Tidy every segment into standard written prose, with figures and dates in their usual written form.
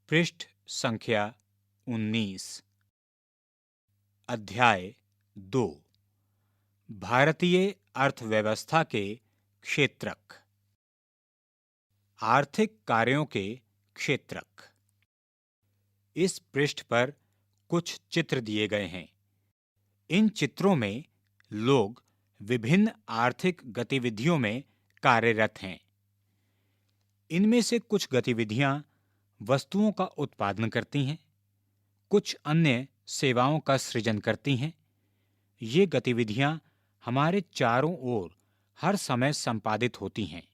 पृष्ठ संख्या 19। अध्याय 2। भारतीय अर्थव्यवस्था के क्षेत्रक। आर्थिक कार्यों के क्षेत्रक। इस पृष्ठ पर कुछ चित्र दिए गए हैं। इन चित्रों में लोग विभिन्न आर्थिक गतिविधियों में कार्यरत हैं। इनमें से कुछ गतिविधियां वस्तुओं का उत्पादन करती हैं, कुछ अन्य सेवाओं का सृजन करती हैं। ये गतिविधियां हमारे चारों ओर हर समय संपादित होती हैं,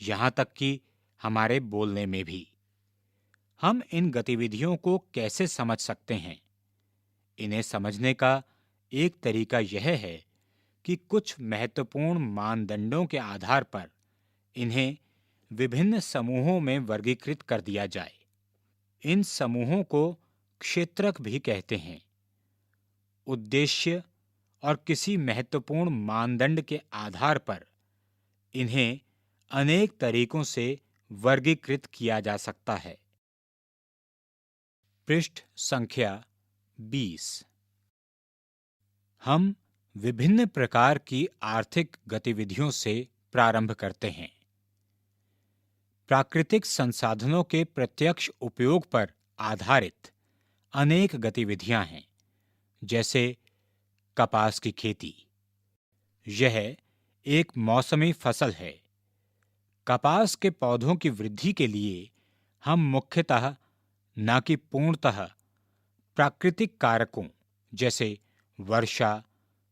यहाँ तक कि हमारे बोलने में भी। हम इन गतिविधियों को कैसे समझ सकते हैं? इन्हें समझने का एक तरीका यह है कि कुछ महत्वपूर्ण मानदंडों के आधार पर इन्हें विभिन्न समूहों में वर्गीकृत कर दिया जाए। इन समूहों को क्षेत्रक भी कहते हैं। उद्देश्य और किसी महत्वपूर्ण मानदंड के आधार पर इन्हें अनेक तरीकों से वर्गीकृत किया जा सकता है। पृष्ठ संख्या 20। हम विभिन्न प्रकार की आर्थिक गतिविधियों से प्रारंभ करते हैं। प्राकृतिक संसाधनों के प्रत्यक्ष उपयोग पर आधारित अनेक गतिविधियां हैं, जैसे कपास की खेती। यह एक मौसमी फसल है। कपास के पौधों की वृद्धि के लिए हम मुख्यतः, न कि पूर्णतः, प्राकृतिक कारकों जैसे वर्षा,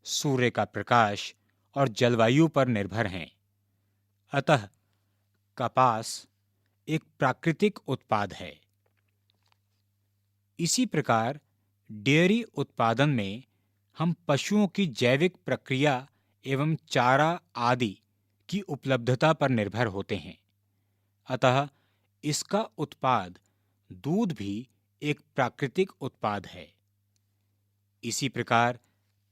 सूर्य का प्रकाश और जलवायु पर निर्भर हैं। अतः कपास एक प्राकृतिक उत्पाद है। इसी प्रकार डेयरी उत्पादन में हम पशुओं की जैविक प्रक्रिया एवं चारा आदि की उपलब्धता पर निर्भर होते हैं। अतः इसका उत्पाद दूध भी एक प्राकृतिक उत्पाद है। इसी प्रकार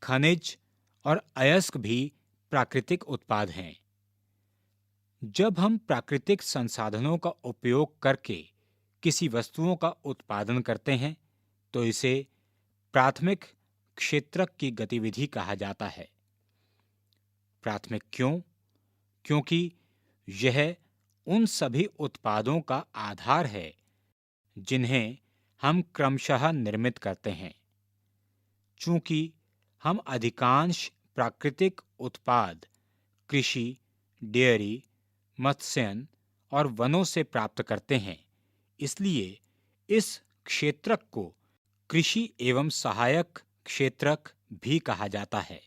खनिज और अयस्क भी प्राकृतिक उत्पाद हैं। जब हम प्राकृतिक संसाधनों का उपयोग करके किसी वस्तुओं का उत्पादन करते हैं तो इसे प्राथमिक क्षेत्रक की गतिविधि कहा जाता है। प्राथमिक क्यों? क्योंकि यह उन सभी उत्पादों का आधार है जिन्हें हम क्रमशः निर्मित करते हैं। चूंकि हम अधिकांश प्राकृतिक उत्पाद कृषि, डेयरी, मत्स्यन और वनों से प्राप्त करते हैं, इसलिए इस क्षेत्रक को कृषि एवं सहायक क्षेत्रक भी कहा जाता है।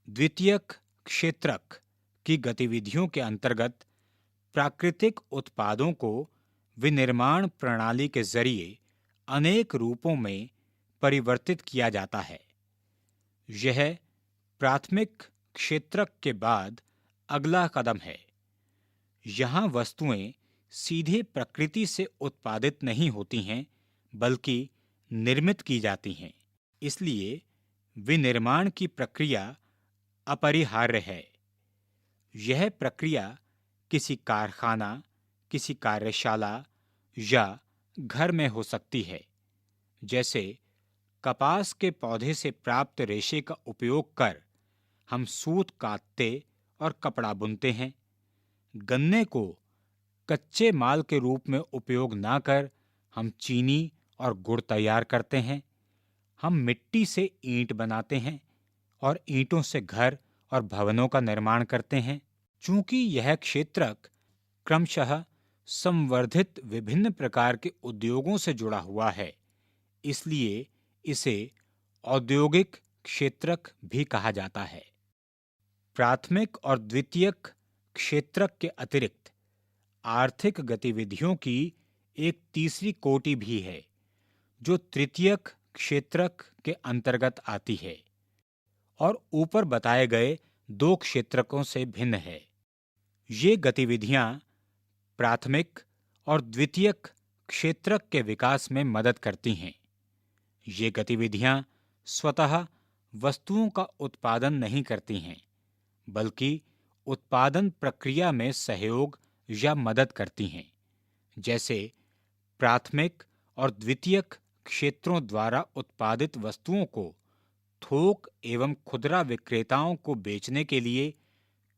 द्वितीयक क्षेत्रक की गतिविधियों के अंतर्गत प्राकृतिक उत्पादों को विनिर्माण प्रणाली के जरिए अनेक रूपों में परिवर्तित किया जाता है। यह प्राथमिक क्षेत्रक के बाद अगला कदम है। यहाँ वस्तुएं सीधे प्रकृति से उत्पादित नहीं होती हैं, बल्कि निर्मित की जाती हैं। इसलिए विनिर्माण की प्रक्रिया अपरिहार्य है। यह प्रक्रिया किसी कारखाना, किसी कार्यशाला या घर में हो सकती है। जैसे कपास के पौधे से प्राप्त रेशे का उपयोग कर हम सूत काटते और कपड़ा बुनते हैं। गन्ने को कच्चे माल के रूप में उपयोग न कर हम चीनी और गुड़ तैयार करते हैं। हम मिट्टी से ईंट बनाते हैं और ईंटों से घर और भवनों का निर्माण करते हैं। चूंकि यह क्षेत्रक क्रमशः संवर्धित विभिन्न प्रकार के उद्योगों से जुड़ा हुआ है, इसलिए इसे औद्योगिक क्षेत्रक भी कहा जाता है। प्राथमिक और द्वितीयक क्षेत्रक के अतिरिक्त आर्थिक गतिविधियों की एक तीसरी कोटि भी है, जो तृतीयक क्षेत्रक के अंतर्गत आती है और ऊपर बताए गए दो क्षेत्रकों से भिन्न है। ये गतिविधियां प्राथमिक और द्वितीयक क्षेत्रक के विकास में मदद करती हैं। ये गतिविधियां स्वतः वस्तुओं का उत्पादन नहीं करती हैं, बल्कि उत्पादन प्रक्रिया में सहयोग या मदद करती हैं। जैसे प्राथमिक और द्वितीयक क्षेत्रों द्वारा उत्पादित वस्तुओं को थोक एवं खुदरा विक्रेताओं को बेचने के लिए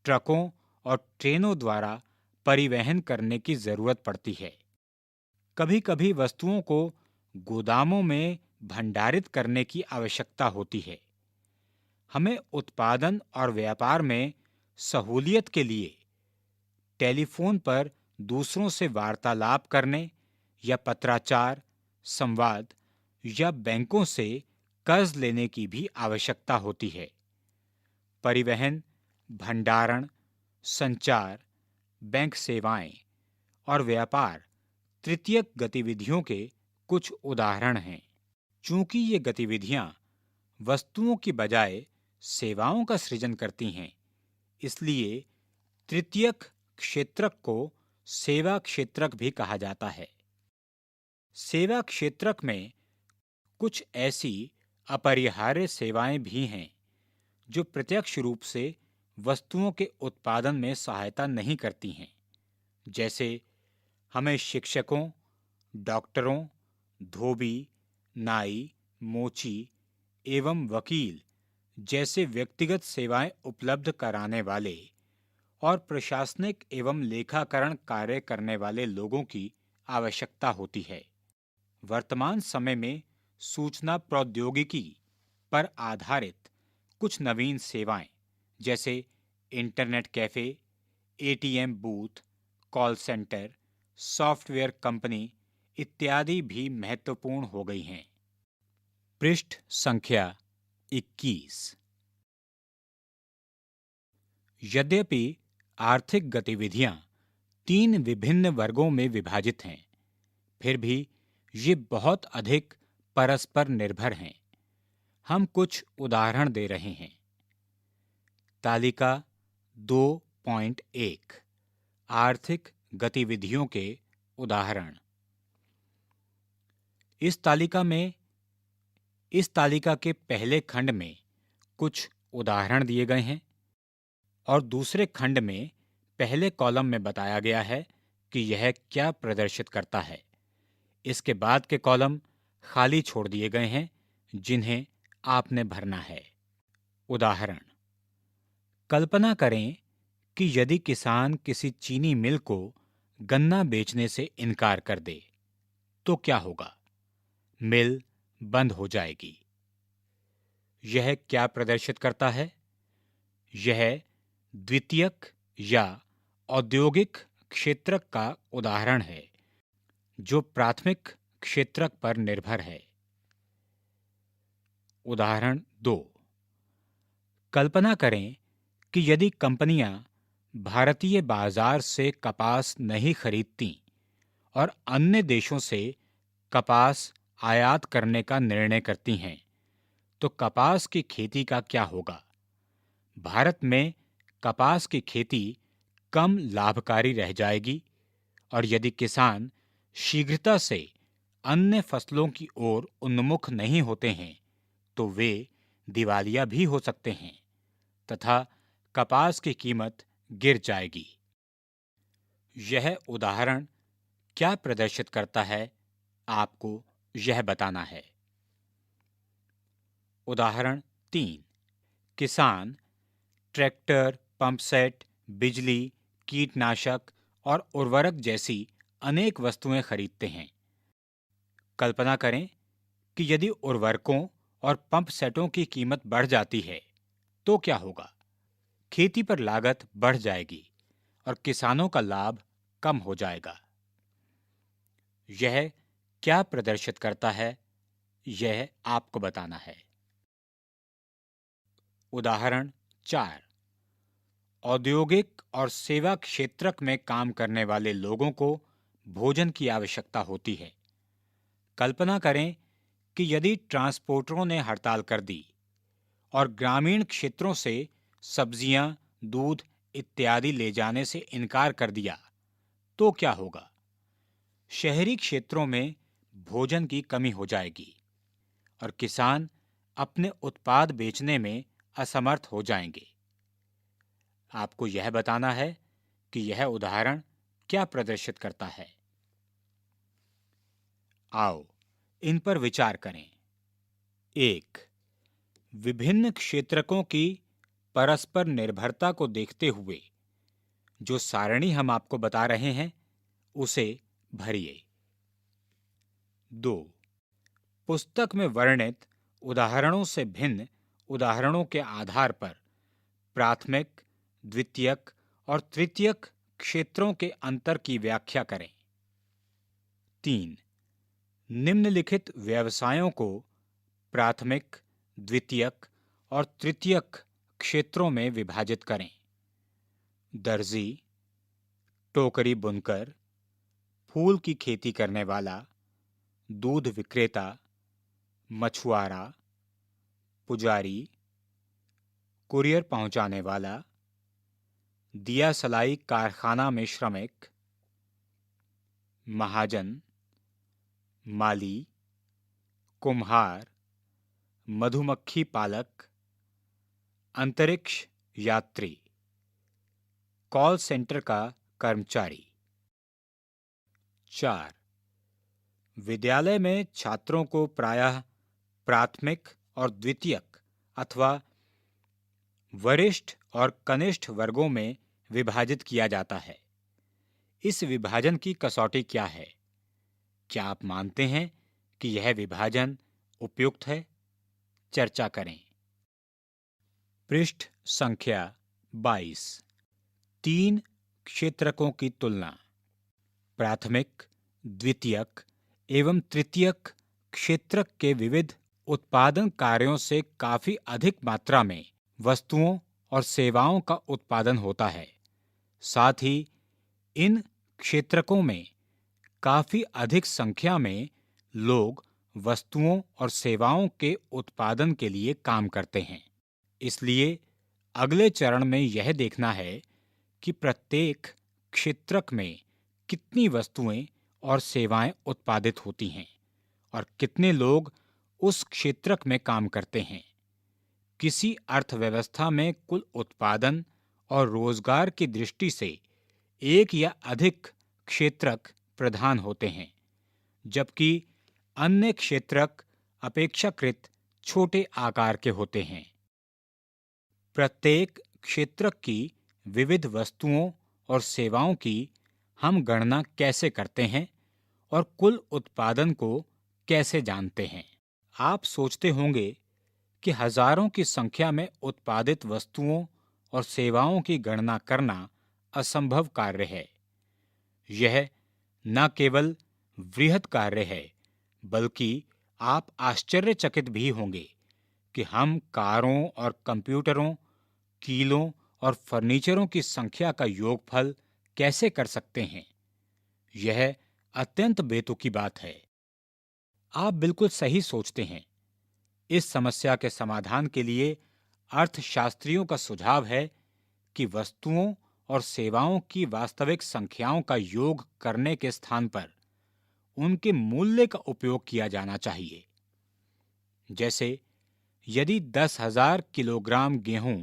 ट्रकों और ट्रेनों द्वारा परिवहन करने की जरूरत पड़ती है। कभी-कभी वस्तुओं को गोदामों में भंडारित करने की आवश्यकता होती है। हमें उत्पादन और व्यापार में सहूलियत के लिए टेलीफोन पर दूसरों से वार्तालाप करने या पत्राचार, संवाद या बैंकों से कर्ज लेने की भी आवश्यकता होती है। परिवहन, भंडारण, संचार, बैंक सेवाएं और व्यापार तृतीयक गतिविधियों के कुछ उदाहरण हैं। चूंकि ये गतिविधियां वस्तुओं की बजाय सेवाओं का सृजन करती हैं, इसलिए तृतीयक क्षेत्रक को सेवा क्षेत्रक भी कहा जाता है। सेवा क्षेत्रक में कुछ ऐसी अपरिहार्य सेवाएं भी हैं जो प्रत्यक्ष रूप से वस्तुओं के उत्पादन में सहायता नहीं करती हैं। जैसे हमें शिक्षकों, डॉक्टरों, धोबी, नाई, मोची एवं वकील जैसे व्यक्तिगत सेवाएं उपलब्ध कराने वाले और प्रशासनिक एवं लेखाकरण कार्य करने वाले लोगों की आवश्यकता होती है। वर्तमान समय में सूचना प्रौद्योगिकी पर आधारित कुछ नवीन सेवाएं जैसे internet cafe, ATM booth, call centre, software company इत्यादि भी महत्वपूर्ण हो गई हैं। पृष्ठ संख्या 21। यद्यपि आर्थिक गतिविधियां 3 विभिन्न वर्गों में विभाजित हैं, फिर भी ये बहुत अधिक परस्पर निर्भर हैं। हम कुछ उदाहरण दे रहे हैं। तालिका 2.1 आर्थिक गतिविधियों के उदाहरण। इस तालिका के पहले खंड में कुछ उदाहरण दिए गए हैं और दूसरे खंड में पहले कॉलम में बताया गया है कि यह क्या प्रदर्शित करता है। इसके बाद के कॉलम खाली छोड़ दिए गए हैं जिन्हें आपने भरना है। उदाहरण: कल्पना करें कि यदि किसान किसी चीनी मिल को गन्ना बेचने से इनकार कर दे, तो क्या होगा? मिल बंद हो जाएगी। यह क्या प्रदर्शित करता है? यह द्वितीयक या औद्योगिक क्षेत्रक का उदाहरण है जो प्राथमिक क्षेत्रक पर निर्भर है। उदाहरण 2: कल्पना करें कि यदि कंपनियां भारतीय बाजार से कपास नहीं खरीदतीं और अन्य देशों से कपास आयात करने का निर्णय करती हैं, तो कपास की खेती का क्या होगा? भारत में कपास की खेती कम लाभकारी रह जाएगी और यदि किसान शीघ्रता से अन्य फसलों की ओर उन्मुख नहीं होते हैं, तो वे दिवालिया भी हो सकते हैं तथा कपास की कीमत गिर जाएगी। यह उदाहरण क्या प्रदर्शित करता है, आपको यह बताना है। उदाहरण 3: किसान ट्रैक्टर, पंपसेट, बिजली, कीटनाशक और उर्वरक जैसी अनेक वस्तुएं खरीदते हैं। कल्पना करें कि यदि उर्वरकों और पंप सेटों की कीमत बढ़ जाती है, तो क्या होगा? खेती पर लागत बढ़ जाएगी और किसानों का लाभ कम हो जाएगा। यह क्या प्रदर्शित करता है, यह आपको बताना है। उदाहरण 4: औद्योगिक और सेवा क्षेत्रक में काम करने वाले लोगों को भोजन की आवश्यकता होती है। कल्पना करें कि यदि ट्रांसपोर्टरों ने हड़ताल कर दी और ग्रामीण क्षेत्रों से सब्जियां, दूध इत्यादि ले जाने से इनकार कर दिया, तो क्या होगा? शहरी क्षेत्रों में भोजन की कमी हो जाएगी और किसान अपने उत्पाद बेचने में असमर्थ हो जाएंगे। आपको यह बताना है कि यह उदाहरण क्या प्रदर्शित करता है। आओ इन पर विचार करें। 1. विभिन्न क्षेत्रकों की परस्पर निर्भरता को देखते हुए जो सारणी हम आपको बता रहे हैं उसे भरिए। 2. पुस्तक में वर्णित उदाहरणों से भिन्न उदाहरणों के आधार पर प्राथमिक, द्वितीयक और तृतीयक क्षेत्रों के अंतर की व्याख्या करें। 3. निम्नलिखित व्यवसायों को प्राथमिक, द्वितीयक और तृतीयक क्षेत्रों में विभाजित करें। दर्जी, टोकरी बुनकर, फूल की खेती करने वाला, दूध विक्रेता, मछुआरा, पुजारी, कुरियर पहुंचाने वाला, दिया सलाई कारखाना में श्रमिक, महाजन, माली, कुम्हार, मधुमक्खी पालक, अंतरिक्ष यात्री, कॉल सेंटर का कर्मचारी। 4. विद्यालय में छात्रों को प्रायः प्राथमिक और द्वितीयक अथवा वरिष्ठ और कनिष्ठ वर्गों में विभाजित किया जाता है। इस विभाजन की कसौटी क्या है? क्या आप मानते हैं कि यह विभाजन उपयुक्त है? चर्चा करें। पृष्ठ संख्या 22। 3 क्षेत्रकों की तुलना। प्राथमिक, द्वितीयक एवं तृतीयक क्षेत्रक के विविध उत्पादन कार्यों से काफी अधिक मात्रा में वस्तुओं और सेवाओं का उत्पादन होता है। साथ ही इन क्षेत्रकों में काफी अधिक संख्या में लोग वस्तुओं और सेवाओं के उत्पादन के लिए काम करते हैं। इसलिए अगले चरण में यह देखना है कि प्रत्येक क्षेत्रक में कितनी वस्तुएं और सेवाएं उत्पादित होती हैं और कितने लोग उस क्षेत्रक में काम करते हैं। किसी अर्थव्यवस्था में कुल उत्पादन और रोजगार की दृष्टि से एक या अधिक क्षेत्रक प्रधान होते हैं, जबकि अन्य क्षेत्रक अपेक्षाकृत छोटे आकार के होते हैं। प्रत्येक क्षेत्रक की विविध वस्तुओं और सेवाओं की हम गणना कैसे करते हैं और कुल उत्पादन को कैसे जानते हैं? आप सोचते होंगे कि हजारों की संख्या में उत्पादित वस्तुओं और सेवाओं की गणना करना असंभव कार्य है। यह न केवल वृहद कार्य है, बल्कि आप आश्चर्यचकित भी होंगे कि हम कारों और कंप्यूटरों, कीलों और फर्नीचरों की संख्या का योगफल कैसे कर सकते हैं। यह अत्यंत बेतुकी बात है। आप बिल्कुल सही सोचते हैं। इस समस्या के समाधान के लिए अर्थशास्त्रियों का सुझाव है कि वस्तुओं और सेवाओं की वास्तविक संख्याओं का योग करने के स्थान पर उनके मूल्य का उपयोग किया जाना चाहिए। जैसे यदि 10,000 किलोग्राम गेहूं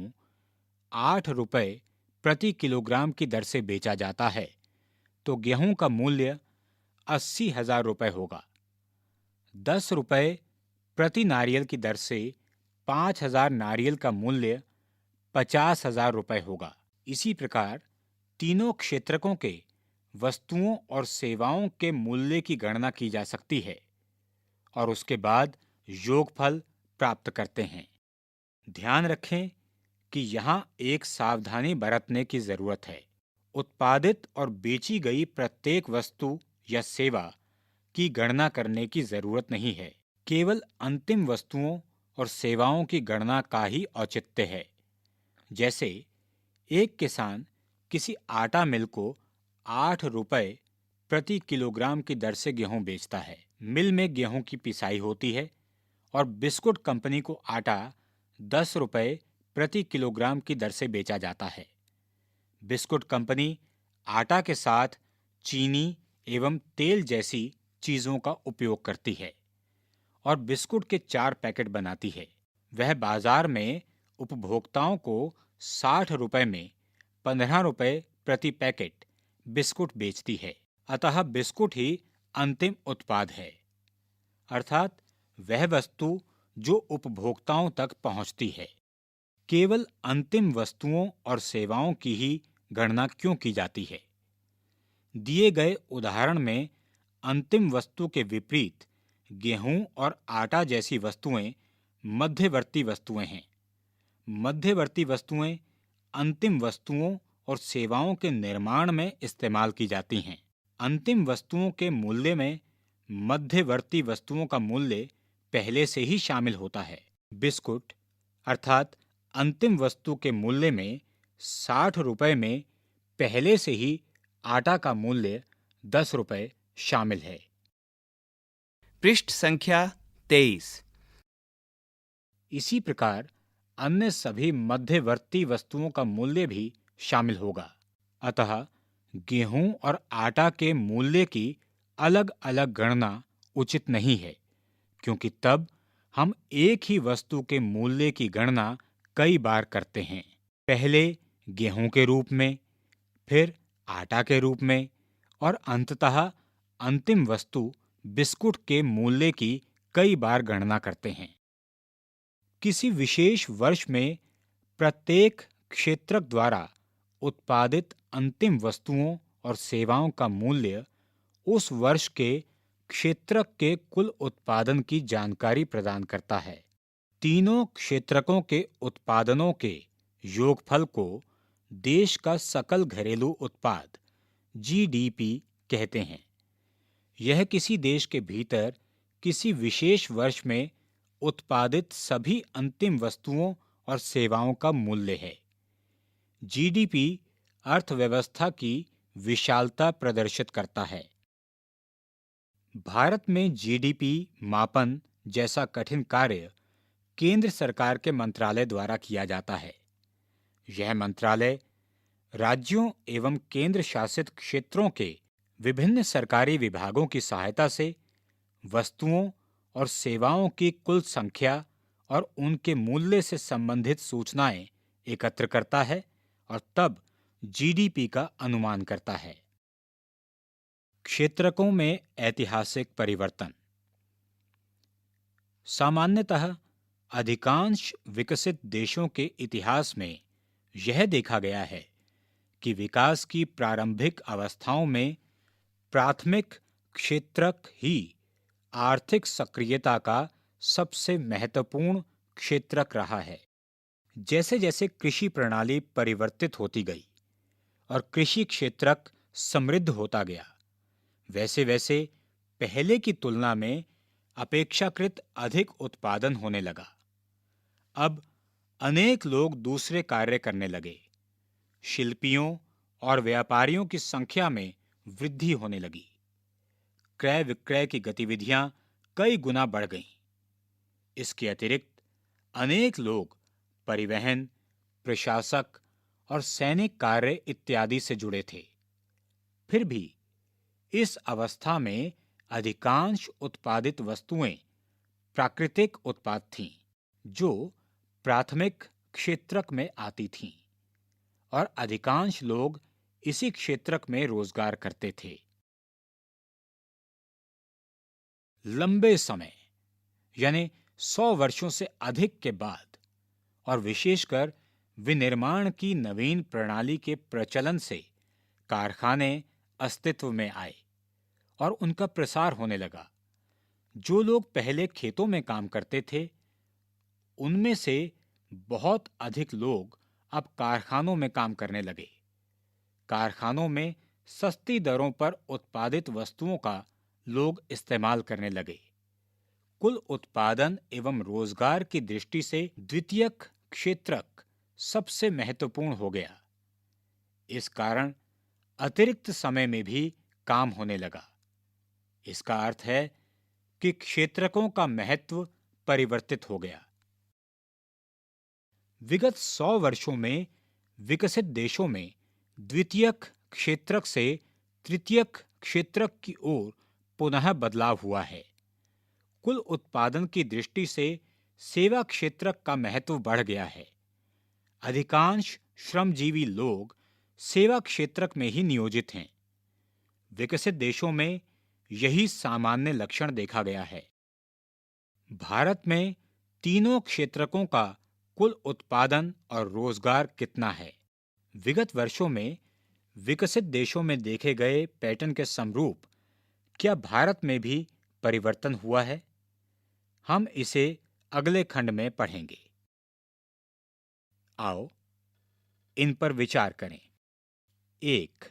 8 रुपए प्रति किलोग्राम की दर से बेचा जाता है, तो गेहूं का मूल्य 80,000 रुपए होगा। 10 रुपए प्रति नारियल की दर से 5,000 नारियल का मूल्य 50,000 रुपए होगा। इसी प्रकार तीनों क्षेत्रकों के वस्तुओं और सेवाओं के मूल्य की गणना की जा सकती है और उसके बाद योगफल प्राप्त करते हैं। ध्यान रखें कि यहाँ एक सावधानी बरतने की जरूरत है। उत्पादित और बेची गई प्रत्येक वस्तु या सेवा की गणना करने की जरूरत नहीं है। केवल अंतिम वस्तुओं और सेवाओं की गणना का ही औचित्य है। जैसे एक किसान किसी आटा मिल को 8 रुपए प्रति किलोग्राम की दर से गेहूं बेचता है। मिल में गेहूं की पिसाई होती है और बिस्कुट कंपनी को आटा 10 रुपए प्रति किलोग्राम की दर से बेचा जाता है। बिस्कुट कंपनी आटा के साथ चीनी एवं तेल जैसी चीजों का उपयोग करती है और बिस्कुट के 4 पैकेट बनाती है। वह बाजार में उपभोक्ताओं को 60 रुपए में 15 रुपए प्रति पैकेट बिस्कुट बेचती है। अतः बिस्कुट ही अंतिम उत्पाद है। अर्थात वह वस्तु जो उपभोक्ताओं तक पहुंचती है। केवल अंतिम वस्तुओं और सेवाओं की ही गणना क्यों की जाती है? दिए गए उदाहरण में अंतिम वस्तु के विपरीत गेहूं और आटा जैसी वस्तुएं मध्यवर्ती वस्तुएं हैं। मध्यवर्ती वस्तुएं अंतिम वस्तुओं और सेवाओं के निर्माण में इस्तेमाल की जाती हैं। अंतिम वस्तुओं के मूल्य में मध्यवर्ती वस्तुओं का मूल्य पहले से ही शामिल होता है। बिस्कुट अर्थात अंतिम वस्तु के मूल्य में 60 रुपए में पहले से ही आटा का मूल्य 10 रुपए शामिल है। पृष्ठ संख्या 23। इसी प्रकार अन्य सभी मध्यवर्ती वस्तुओं का मूल्य भी शामिल होगा। अतः गेहूं और आटा के मूल्य की अलग अलग गणना उचित नहीं है, क्योंकि तब हम एक ही वस्तु के मूल्य की गणना कई बार करते हैं। पहले गेहूं के रूप में, फिर आटा के रूप में और अंततः अंतिम वस्तु बिस्कुट के मूल्य की कई बार गणना करते हैं। किसी विशेष वर्ष में प्रत्येक क्षेत्रक द्वारा उत्पादित अंतिम वस्तुओं और सेवाओं का मूल्य उस वर्ष के क्षेत्रक के कुल उत्पादन की जानकारी प्रदान करता है। तीनों क्षेत्रकों के उत्पादनों के योगफल को देश का सकल घरेलू उत्पाद जीडीपी कहते हैं। यह किसी देश के भीतर किसी विशेष वर्ष में उत्पादित सभी अंतिम वस्तुओं और सेवाओं का मूल्य है। जीडीपी अर्थव्यवस्था की विशालता प्रदर्शित करता है। भारत में जीडीपी मापन जैसा कठिन कार्य केंद्र सरकार के मंत्रालय द्वारा किया जाता है। यह मंत्रालय राज्यों एवं केंद्र शासित क्षेत्रों के विभिन्न सरकारी विभागों की सहायता से वस्तुओं और सेवाओं की कुल संख्या और उनके मूल्य से संबंधित सूचनाएं एकत्र करता है और तब जीडीपी का अनुमान करता है। क्षेत्रकों में ऐतिहासिक परिवर्तन। सामान्यतः अधिकांश विकसित देशों के इतिहास में यह देखा गया है कि विकास की प्रारंभिक अवस्थाओं में प्राथमिक क्षेत्रक ही आर्थिक सक्रियता का सबसे महत्वपूर्ण क्षेत्रक रहा है। जैसे जैसे कृषि प्रणाली परिवर्तित होती गई और कृषि क्षेत्रक समृद्ध होता गया, वैसे वैसे पहले की तुलना में अपेक्षाकृत अधिक उत्पादन होने लगा। अब अनेक लोग दूसरे कार्य करने लगे। शिल्पियों और व्यापारियों की संख्या में वृद्धि होने लगी। क्रय विक्रय की गतिविधियां कई गुना बढ़ गईं। इसके अतिरिक्त अनेक लोग परिवहन, प्रशासक और सैनिक कार्य इत्यादि से जुड़े थे। फिर भी इस अवस्था में अधिकांश उत्पादित वस्तुएं प्राकृतिक उत्पाद थीं, जो प्राथमिक क्षेत्रक में आती थीं, और अधिकांश लोग इसी क्षेत्रक में रोजगार करते थे। लंबे समय यानी 100 वर्षों से अधिक के बाद और विशेषकर विनिर्माण की नवीन प्रणाली के प्रचलन से कारखाने अस्तित्व में आए और उनका प्रसार होने लगा। जो लोग पहले खेतों में काम करते थे, उनमें से बहुत अधिक लोग अब कारखानों में काम करने लगे। कारखानों में सस्ती दरों पर उत्पादित वस्तुओं का लोग इस्तेमाल करने लगे। कुल उत्पादन एवं रोजगार की दृष्टि से द्वितीयक क्षेत्रक सबसे महत्वपूर्ण हो गया। इस कारण अतिरिक्त समय में भी काम होने लगा। इसका अर्थ है कि क्षेत्रकों का महत्व परिवर्तित हो गया। विगत 100 वर्षों में विकसित देशों में द्वितीयक क्षेत्रक से तृतीयक क्षेत्रक की ओर पुनः बदलाव हुआ है। कुल उत्पादन की दृष्टि से सेवा क्षेत्रक का महत्व बढ़ गया है। अधिकांश श्रमजीवी लोग सेवा क्षेत्रक में ही नियोजित हैं। विकसित देशों में यही सामान्य लक्षण देखा गया है। भारत में तीनों क्षेत्रकों का कुल उत्पादन और रोजगार कितना है? विगत वर्षों में विकसित देशों में देखे गए पैटर्न के समरूप क्या भारत में भी परिवर्तन हुआ है? हम इसे अगले खंड में पढ़ेंगे। आओ इन पर विचार करें। 1.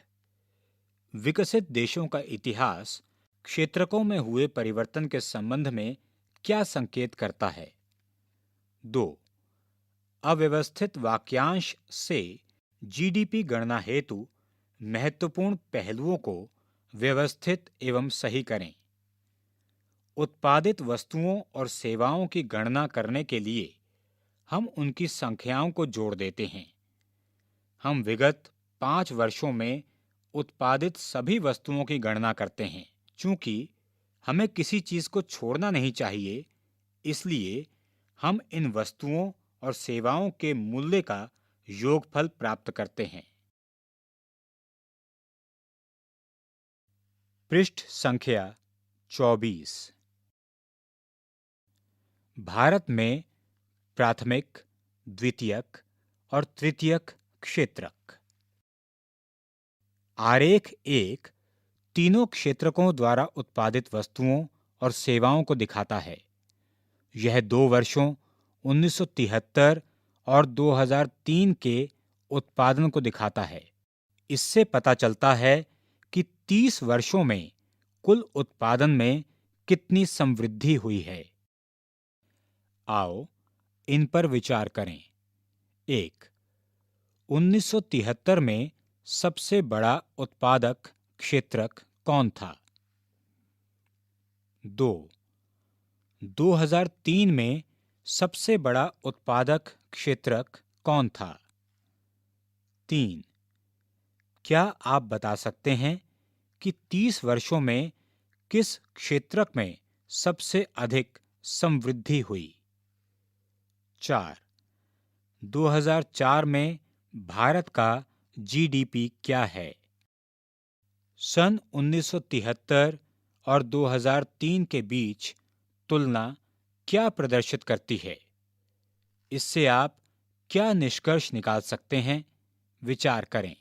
विकसित देशों का इतिहास क्षेत्रकों में हुए परिवर्तन के संबंध में क्या संकेत करता है? 2. अव्यवस्थित वाक्यांश से जीडीपी गणना हेतु महत्वपूर्ण पहलुओं को व्यवस्थित एवं सही करें। उत्पादित वस्तुओं और सेवाओं की गणना करने के लिए हम उनकी संख्याओं को जोड़ देते हैं। हम विगत 5 वर्षों में उत्पादित सभी वस्तुओं की गणना करते हैं। चूंकि हमें किसी चीज को छोड़ना नहीं चाहिए, इसलिए हम इन वस्तुओं और सेवाओं के मूल्य का योगफल प्राप्त करते हैं। पृष्ठ संख्या 24। भारत में प्राथमिक, द्वितीयक और तृतीयक क्षेत्रक। आरेख 1 तीनों क्षेत्रकों द्वारा उत्पादित वस्तुओं और सेवाओं को दिखाता है। यह 2 वर्षों 1973 और 2003 के उत्पादन को दिखाता है। इससे पता चलता है कि 30 वर्षों में कुल उत्पादन में कितनी समृद्धि हुई है। आओ इन पर विचार करें। 1. 1973 में सबसे बड़ा उत्पादक क्षेत्रक कौन था? 2. 2003 में सबसे बड़ा उत्पादक क्षेत्रक कौन था? 3. क्या आप बता सकते हैं कि 30 वर्षों में किस क्षेत्रक में सबसे अधिक समृद्धि हुई? 4. 2004 में भारत का जीडीपी क्या है? सन 1973 और 2003 के बीच तुलना क्या प्रदर्शित करती है? इससे आप क्या निष्कर्ष निकाल सकते हैं? विचार करें।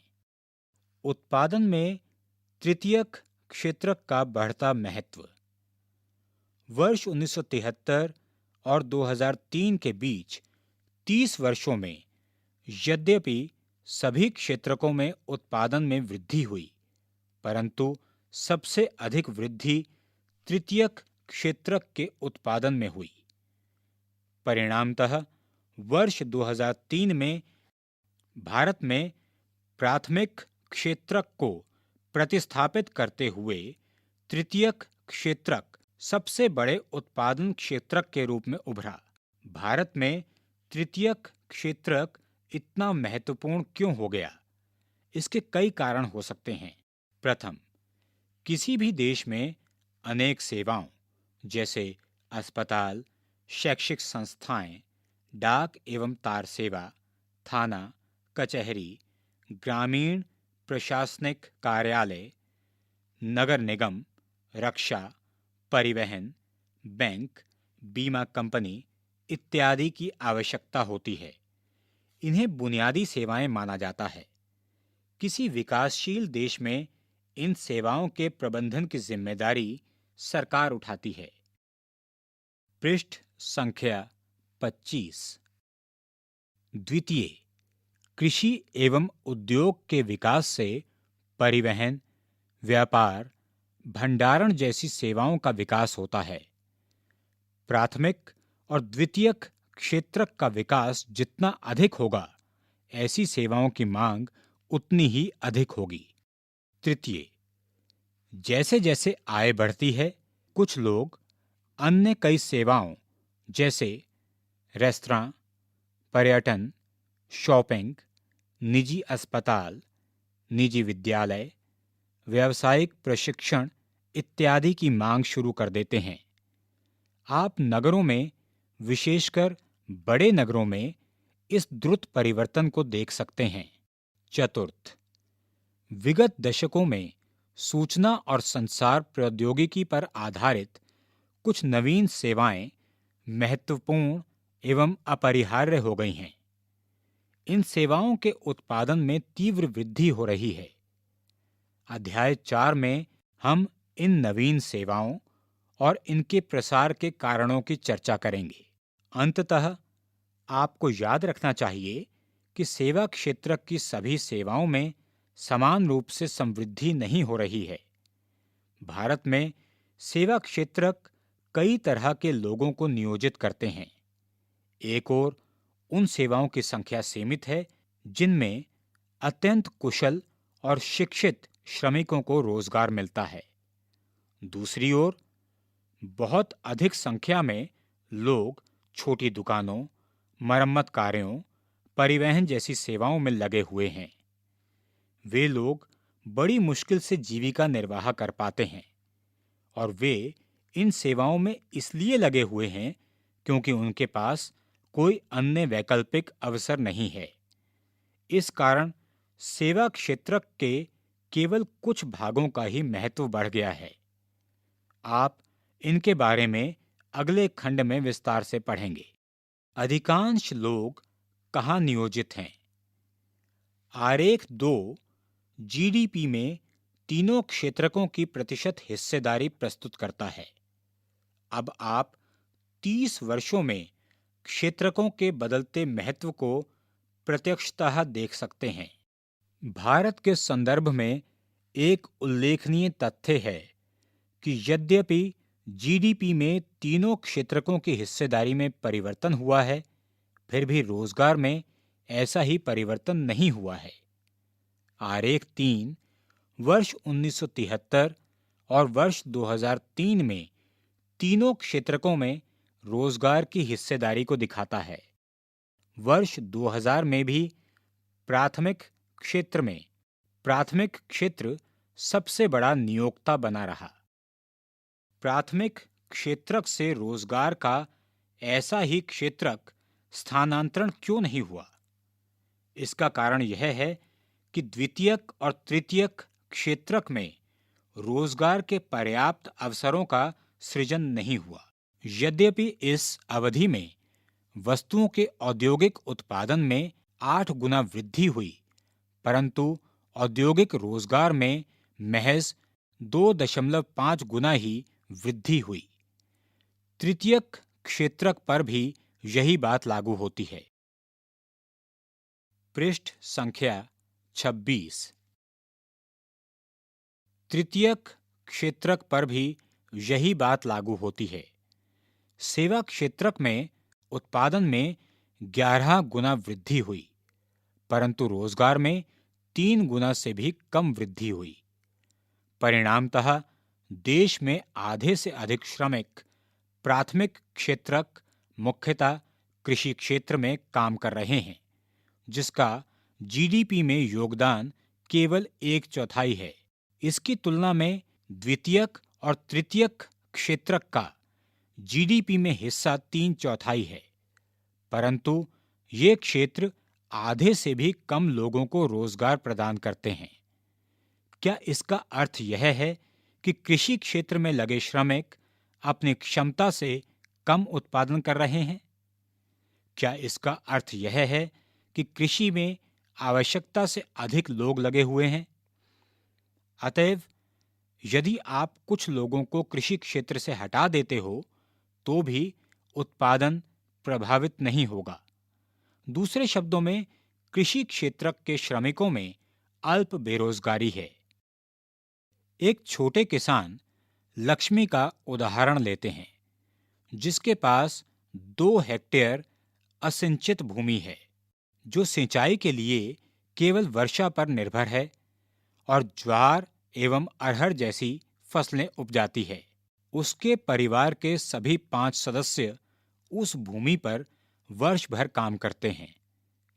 उत्पादन में तृतीयक क्षेत्रक का बढ़ता महत्व। वर्ष 1973 और 2003 के बीच 30 वर्षों में यद्यपि सभी क्षेत्रकों में उत्पादन में वृद्धि हुई, परंतु सबसे अधिक वृद्धि तृतीयक क्षेत्रक के उत्पादन में हुई। परिणामतः वर्ष 2003 में भारत में प्राथमिक क्षेत्रक को प्रतिस्थापित करते हुए तृतीयक क्षेत्रक सबसे बड़े उत्पादन क्षेत्रक के रूप में उभरा। भारत में तृतीयक क्षेत्रक इतना महत्वपूर्ण क्यों हो गया? इसके कई कारण हो सकते हैं। प्रथम, किसी भी देश में अनेक सेवाओं जैसे अस्पताल, शैक्षिक संस्थाएं, डाक एवं तार सेवा, थाना, कचहरी, ग्रामीण प्रशासनिक कार्यालय, नगर निगम, रक्षा, परिवहन, बैंक, बीमा कंपनी इत्यादि की आवश्यकता होती है। इन्हें बुनियादी सेवाएं माना जाता है। किसी विकासशील देश में इन सेवाओं के प्रबंधन की जिम्मेदारी सरकार उठाती है। पृष्ठ संख्या 25। द्वितीय, कृषि एवं उद्योग के विकास से परिवहन, व्यापार, भंडारण जैसी सेवाओं का विकास होता है। प्राथमिक और द्वितीयक क्षेत्रक का विकास जितना अधिक होगा, ऐसी सेवाओं की मांग उतनी ही अधिक होगी। तृतीय, जैसे जैसे आय बढ़ती है, कुछ लोग अन्य कई सेवाओं जैसे रेस्तरां, पर्यटन, शॉपिंग, निजी अस्पताल, निजी विद्यालय, व्यावसायिक प्रशिक्षण इत्यादि की मांग शुरू कर देते हैं। आप नगरों में, विशेषकर बड़े नगरों में, इस द्रुत परिवर्तन को देख सकते हैं। चतुर्थ, विगत दशकों में सूचना और संचार प्रौद्योगिकी पर आधारित कुछ नवीन सेवाएं महत्वपूर्ण एवं अपरिहार्य हो गई हैं। इन सेवाओं के उत्पादन में तीव्र वृद्धि हो रही है। अध्याय 4 में हम इन नवीन सेवाओं और इनके प्रसार के कारणों की चर्चा करेंगे। अंततः आपको याद रखना चाहिए कि सेवा क्षेत्र की सभी सेवाओं में समान रूप से समृद्धि नहीं हो रही है। भारत में सेवा क्षेत्र कई तरह के लोगों को नियोजित करते हैं। एक ओर उन सेवाओं की संख्या सीमित है जिनमें अत्यंत कुशल और शिक्षित श्रमिकों को रोजगार मिलता है। दूसरी ओर बहुत अधिक संख्या में लोग छोटी दुकानों, मरम्मत कार्यों, परिवहन जैसी सेवाओं में लगे हुए हैं। वे लोग बड़ी मुश्किल से जीविका निर्वाह कर पाते हैं और वे इन सेवाओं में इसलिए लगे हुए हैं क्योंकि उनके पास कोई अन्य वैकल्पिक अवसर नहीं है। इस कारण सेवा क्षेत्र के केवल कुछ भागों का ही महत्व बढ़ गया है। आप इनके बारे में अगले खंड में विस्तार से पढ़ेंगे। अधिकांश लोग कहाँ नियोजित हैं? आरेख 2 जीडीपी में तीनों क्षेत्रकों की प्रतिशत हिस्सेदारी प्रस्तुत करता है। अब आप 30 वर्षों में क्षेत्रकों के बदलते महत्व को प्रत्यक्षतः देख सकते हैं। भारत के संदर्भ में एक उल्लेखनीय तथ्य है कि यद्यपि जीडीपी में तीनों क्षेत्रकों की हिस्सेदारी में परिवर्तन हुआ है, फिर भी रोजगार में ऐसा ही परिवर्तन नहीं हुआ है। आरेख 3 वर्ष 1973 और वर्ष 2003 में तीनों क्षेत्रकों में रोजगार की हिस्सेदारी को दिखाता है। वर्ष 2000 में भी प्राथमिक क्षेत्र सबसे बड़ा नियोक्ता बना रहा। प्राथमिक क्षेत्रक से रोजगार का ऐसा ही क्षेत्रक स्थानांतरण क्यों नहीं हुआ? इसका कारण यह है कि द्वितीयक और तृतीयक क्षेत्रक में रोजगार के पर्याप्त अवसरों का सृजन नहीं हुआ। यद्यपि इस अवधि में वस्तुओं के औद्योगिक उत्पादन में 8 गुना वृद्धि हुई, परंतु औद्योगिक रोजगार में महज 2.5 गुना ही वृद्धि हुई। तृतीयक क्षेत्रक पर भी यही बात लागू होती है। पृष्ठ संख्या 26। तृतीयक क्षेत्रक पर भी यही बात लागू होती है। सेवा क्षेत्रक में उत्पादन में 11 गुना वृद्धि हुई, परंतु रोजगार में 3 गुना से भी कम वृद्धि हुई। परिणामतः देश में आधे से अधिक श्रमिक प्राथमिक क्षेत्रक, मुख्यतः कृषि क्षेत्र में काम कर रहे हैं, जिसका जीडीपी में योगदान केवल 1/4 है। इसकी तुलना में द्वितीयक और तृतीयक क्षेत्रक का जीडीपी में हिस्सा 3/4 है, परंतु ये क्षेत्र आधे से भी कम लोगों को रोजगार प्रदान करते हैं। क्या इसका अर्थ यह है कि कृषि क्षेत्र में लगे श्रमिक अपनी क्षमता से कम उत्पादन कर रहे हैं? क्या इसका अर्थ यह है कि कृषि में आवश्यकता से अधिक लोग लगे हुए हैं? अतएव यदि आप कुछ लोगों को कृषि क्षेत्र से हटा देते हो, तो भी उत्पादन प्रभावित नहीं होगा। दूसरे शब्दों में, कृषि क्षेत्र के श्रमिकों में अल्प बेरोजगारी है। एक छोटे किसान लक्ष्मी का उदाहरण लेते हैं, जिसके पास 2 हेक्टेयर असिंचित भूमि है, जो सिंचाई के लिए केवल वर्षा पर निर्भर है और ज्वार एवं अरहर जैसी फसलें उपजाती है। उसके परिवार के सभी 5 सदस्य उस भूमि पर वर्ष भर काम करते हैं।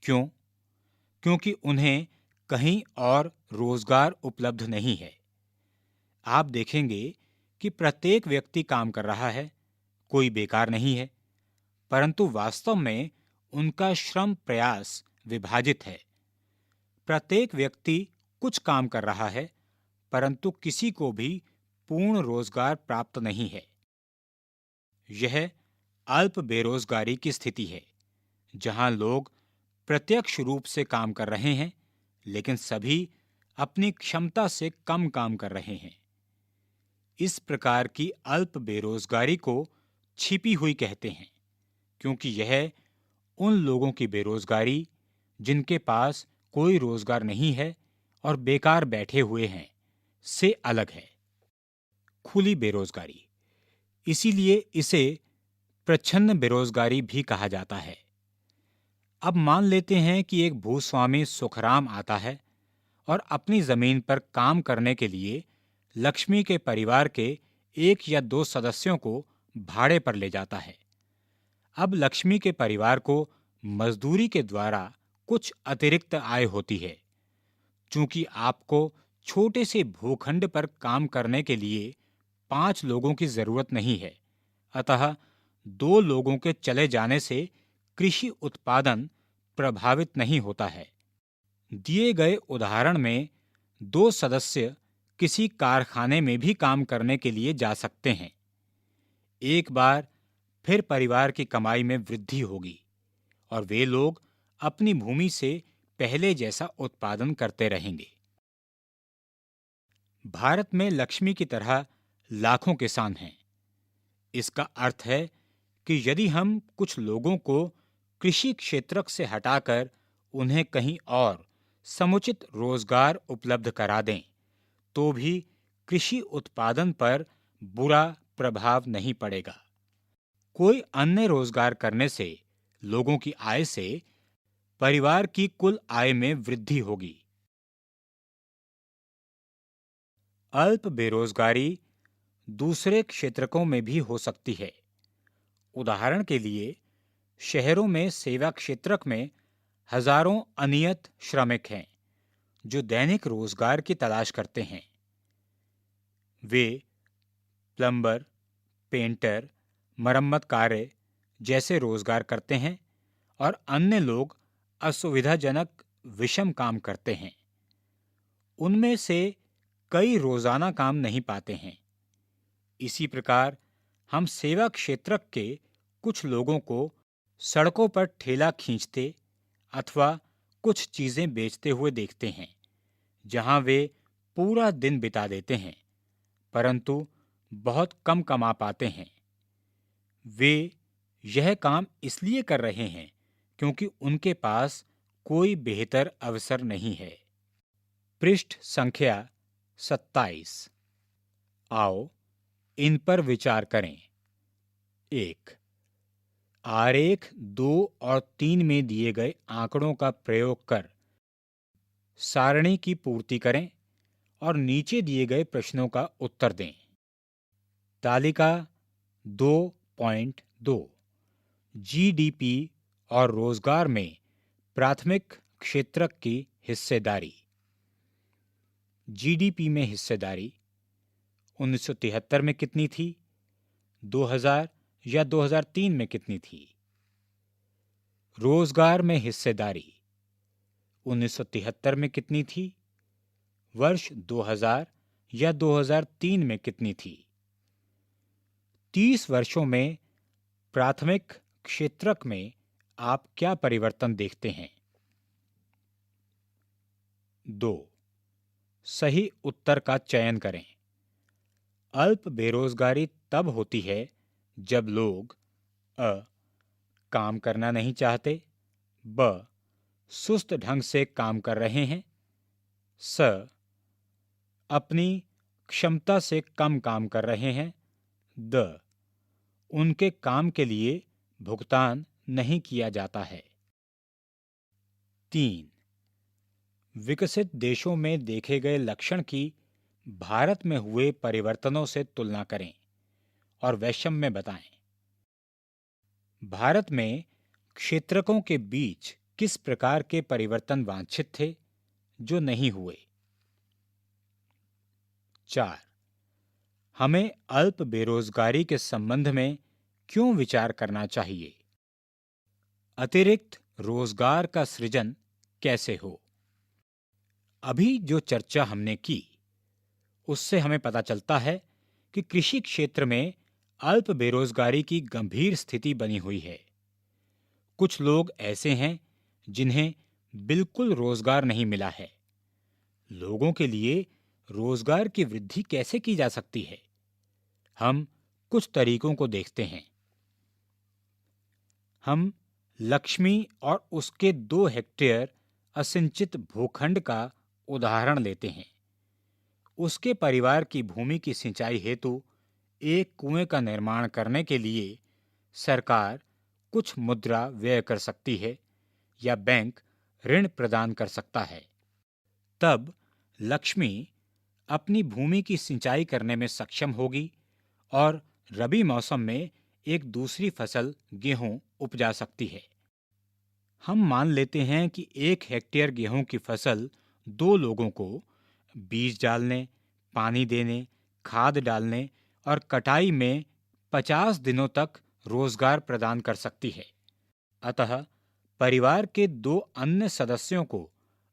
क्यों? क्योंकि उन्हें कहीं और रोजगार उपलब्ध नहीं है। आप देखेंगे कि प्रत्येक व्यक्ति काम कर रहा है, कोई बेकार नहीं है, परंतु वास्तव में उनका श्रम प्रयास विभाजित है। प्रत्येक व्यक्ति कुछ काम कर रहा है, परंतु किसी को भी पूर्ण रोजगार प्राप्त नहीं है। यह अल्प बेरोजगारी की स्थिति है, जहां लोग प्रत्यक्ष रूप से काम कर रहे हैं, लेकिन सभी अपनी क्षमता से कम काम कर रहे हैं। इस प्रकार की अल्प बेरोजगारी को छिपी हुई कहते हैं, क्योंकि यह उन लोगों की बेरोजगारी जिनके पास कोई रोजगार नहीं है और बेकार बैठे हुए हैं से अलग है। खुली बेरोजगारी, इसीलिए इसे प्रच्छन्न बेरोजगारी भी कहा जाता है। अब मान लेते हैं कि एक भूस्वामी सुखराम आता है और अपनी जमीन पर काम करने के लिए लक्ष्मी के परिवार के एक या दो सदस्यों को भाड़े पर ले जाता है। अब लक्ष्मी के परिवार को मजदूरी के द्वारा कुछ अतिरिक्त आय होती है। चूंकि आपको छोटे से भूखंड पर काम करने के लिए 5 लोगों की जरूरत नहीं है, अतः 2 लोगों के चले जाने से कृषि उत्पादन प्रभावित नहीं होता है। दिए गए उदाहरण में 2 सदस्य किसी कारखाने में भी काम करने के लिए जा सकते हैं। एक बार फिर परिवार की कमाई में वृद्धि होगी और वे लोग अपनी भूमि से पहले जैसा उत्पादन करते रहेंगे। भारत में लक्ष्मी की तरह लाखों किसान हैं। इसका अर्थ है कि यदि हम कुछ लोगों को कृषि क्षेत्र से हटाकर उन्हें कहीं और समुचित रोजगार उपलब्ध करा दें, तो भी कृषि उत्पादन पर बुरा प्रभाव नहीं पड़ेगा। कोई अन्य रोजगार करने से लोगों की आय से परिवार की कुल आय में वृद्धि होगी। अल्प बेरोजगारी दूसरे क्षेत्रकों में भी हो सकती है। उदाहरण के लिए, शहरों में सेवा क्षेत्र में हजारों अनियत श्रमिक हैं जो दैनिक रोजगार की तलाश करते हैं। वे प्लम्बर, पेंटर, मरम्मत कार्य जैसे रोजगार करते हैं और अन्य लोग असुविधाजनक विषम काम करते हैं। उनमें से कई रोजाना काम नहीं पाते हैं। इसी प्रकार हम सेवा क्षेत्र के कुछ लोगों को सड़कों पर ठेला खींचते अथवा कुछ चीजें बेचते हुए देखते हैं, जहां वे पूरा दिन बिता देते हैं, परंतु बहुत कम कमा पाते हैं। वे यह काम इसलिए कर रहे हैं क्योंकि उनके पास कोई बेहतर अवसर नहीं है। पृष्ठ संख्या 27। आओ इन पर विचार करें। 1. आरेख 2 और 3 में दिए गए आंकड़ों का प्रयोग कर सारणी की पूर्ति करें और नीचे दिए गए प्रश्नों का उत्तर दें। तालिका 2.2 जीडीपी और रोजगार में प्राथमिक क्षेत्र की हिस्सेदारी। जीडीपी में हिस्सेदारी 1973 में कितनी थी, 2000 या 2003 में कितनी थी? रोजगार में हिस्सेदारी 1973 में कितनी थी, वर्ष 2000 या 2003 में कितनी थी? 30 वर्षों में प्राथमिक क्षेत्रक में आप क्या परिवर्तन देखते हैं? 2. सही उत्तर का चयन करें। अल्प बेरोजगारी तब होती है जब लोग अ. काम करना नहीं चाहते, ब. सुस्त ढंग से काम कर रहे हैं, स. अपनी क्षमता से कम काम कर रहे हैं, द. उनके काम के लिए भुगतान नहीं किया जाता है। 3. विकसित देशों में देखे गए लक्षण की भारत में हुए परिवर्तनों से तुलना करें और वैषम्य बताएं। भारत में क्षेत्रकों के बीच किस प्रकार के परिवर्तन वांछित थे जो नहीं हुए? 4. हमें अल्प बेरोजगारी के संबंध में क्यों विचार करना चाहिए? अतिरिक्त रोजगार का सृजन कैसे हो? अभी जो चर्चा हमने की उससे हमें पता चलता है कि कृषि क्षेत्र में अल्प बेरोजगारी की गंभीर स्थिति बनी हुई है। कुछ लोग ऐसे हैं जिन्हें बिल्कुल रोजगार नहीं मिला है। लोगों के लिए रोजगार की वृद्धि कैसे की जा सकती है? हम कुछ तरीकों को देखते हैं। हम लक्ष्मी और उसके 2 हेक्टेयर असिंचित भूखंड का उदाहरण लेते हैं। उसके परिवार की भूमि की सिंचाई हेतु एक कुएं का निर्माण करने के लिए सरकार कुछ मुद्रा व्यय कर सकती है या बैंक ऋण प्रदान कर सकता है। तब लक्ष्मी अपनी भूमि की सिंचाई करने में सक्षम होगी और रबी मौसम में एक दूसरी फसल गेहूं उपजा सकती है। हम मान लेते हैं कि 1 हेक्टेयर गेहूं की फसल 2 लोगों को बीज डालने, पानी देने, खाद डालने और कटाई में 50 दिनों तक रोजगार प्रदान कर सकती है। अतः परिवार के 2 अन्य सदस्यों को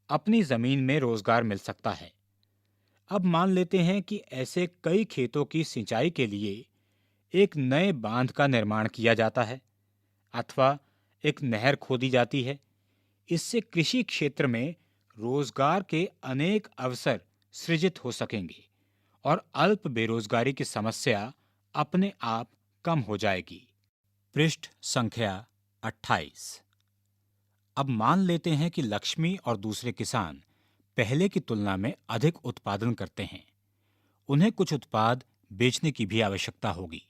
अपनी जमीन में रोजगार मिल सकता है। अब मान लेते हैं कि ऐसे कई खेतों की सिंचाई के लिए एक नए बांध का निर्माण किया जाता है अथवा एक नहर खोदी जाती है। इससे कृषि क्षेत्र में रोजगार के अनेक अवसर सृजित हो सकेंगे और अल्प बेरोजगारी की समस्या अपने आप कम हो जाएगी। पृष्ठ संख्या 28। अब मान लेते हैं कि लक्ष्मी और दूसरे किसान पहले की तुलना में अधिक उत्पादन करते हैं। उन्हें कुछ उत्पाद बेचने की भी आवश्यकता होगी।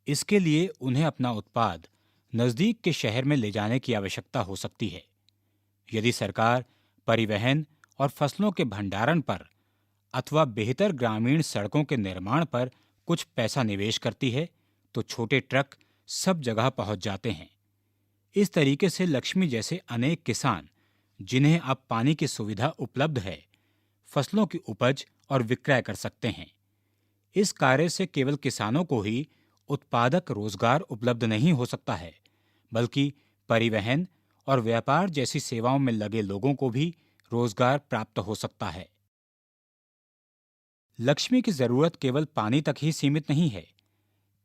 इसके लिए उन्हें अपना उत्पाद नजदीक के शहर में ले जाने की आवश्यकता हो सकती है। यदि सरकार परिवहन और फसलों के भंडारण पर अथवा बेहतर ग्रामीण सड़कों के निर्माण पर कुछ पैसा निवेश करती है, तो छोटे ट्रक सब जगह पहुंच जाते हैं। इस तरीके से लक्ष्मी जैसे अनेक किसान, जिन्हें अब पानी की सुविधा उपलब्ध है, फसलों की उपज और विक्रय कर सकते हैं। इस कार्य से केवल किसानों को ही उत्पादक रोजगार उपलब्ध नहीं हो सकता है, बल्कि परिवहन और व्यापार जैसी सेवाओं में लगे लोगों को भी रोजगार प्राप्त हो सकता है। लक्ष्मी की जरूरत केवल पानी तक ही सीमित नहीं है।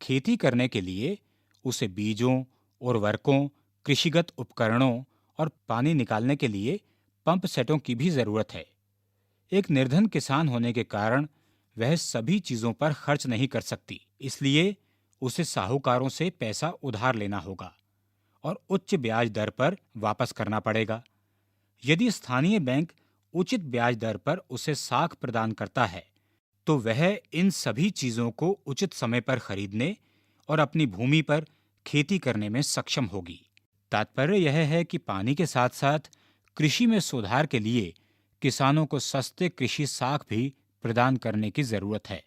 खेती करने के लिए उसे बीजों, उर्वरकों, कृषिगत उपकरणों और पानी निकालने के लिए पंप सेटों की भी जरूरत है। एक निर्धन किसान होने के कारण वह सभी चीजों पर खर्च नहीं कर सकती, इसलिए उसे साहूकारों से पैसा उधार लेना होगा और उच्च ब्याज दर पर वापस करना पड़ेगा। यदि स्थानीय बैंक उचित ब्याज दर पर उसे साख प्रदान करता है, तो वह इन सभी चीजों को उचित समय पर खरीदने और अपनी भूमि पर खेती करने में सक्षम होगी। तात्पर्य यह है कि पानी के साथ साथ कृषि में सुधार के लिए किसानों को सस्ते कृषि साख भी प्रदान करने की जरूरत है।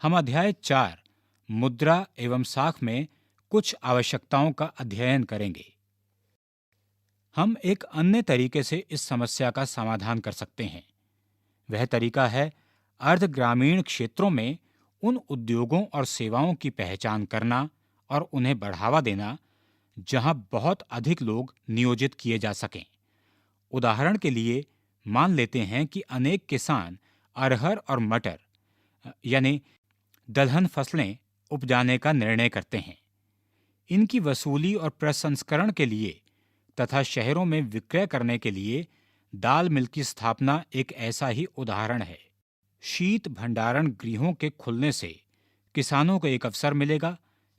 हम अध्याय 4 मुद्रा एवं साख में कुछ आवश्यकताओं का अध्ययन करेंगे। हम एक अन्य तरीके से इस समस्या का समाधान कर सकते हैं। वह तरीका है अर्ध ग्रामीण क्षेत्रों में उन उद्योगों और सेवाओं की पहचान करना और उन्हें बढ़ावा देना जहां बहुत अधिक लोग नियोजित किए जा सकें। उदाहरण के लिए मान लेते हैं कि अनेक किसान अरहर और मटर यानी दलहन फसलें उपजाने का निर्णय करते हैं। इनकी वसूली और प्रसंस्करण के लिए तथा शहरों में विक्रय करने के लिए दाल मिल की स्थापना एक ऐसा ही उदाहरण है। शीत भंडारण गृहों के खुलने से किसानों को एक अवसर मिलेगा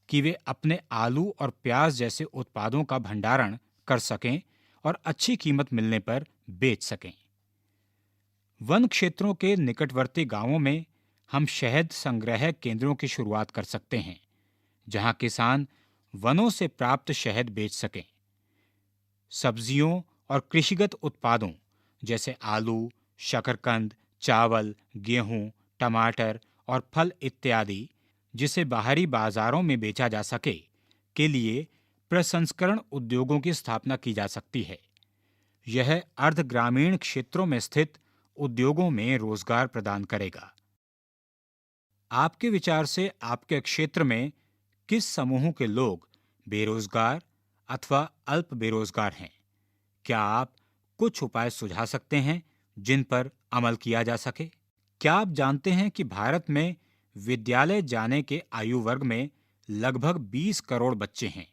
कि वे अपने आलू और प्याज जैसे उत्पादों का भंडारण कर सकें और अच्छी कीमत मिलने पर बेच सकें। वन क्षेत्रों के निकटवर्ती गांवों में हम शहद संग्रह केंद्रों की शुरुआत कर सकते हैं, जहां किसान वनों से प्राप्त शहद बेच सकें। सब्जियों और कृषिगत उत्पादों जैसे आलू, शकरकंद, चावल, गेहूं, टमाटर और फल इत्यादि, जिसे बाहरी बाजारों में बेचा जा सके, के लिए प्रसंस्करण उद्योगों की स्थापना की जा सकती है। यह अर्ध ग्रामीण क्षेत्रों में स्थित उद्योगों में रोजगार प्रदान करेगा। आपके विचार से आपके क्षेत्र में किस समूह के लोग बेरोजगार अथवा अल्प बेरोजगार हैं? क्या आप कुछ उपाय सुझा सकते हैं जिन पर अमल किया जा सके? क्या आप जानते हैं कि भारत में विद्यालय जाने के आयु वर्ग में लगभग 20 करोड़ बच्चे हैं।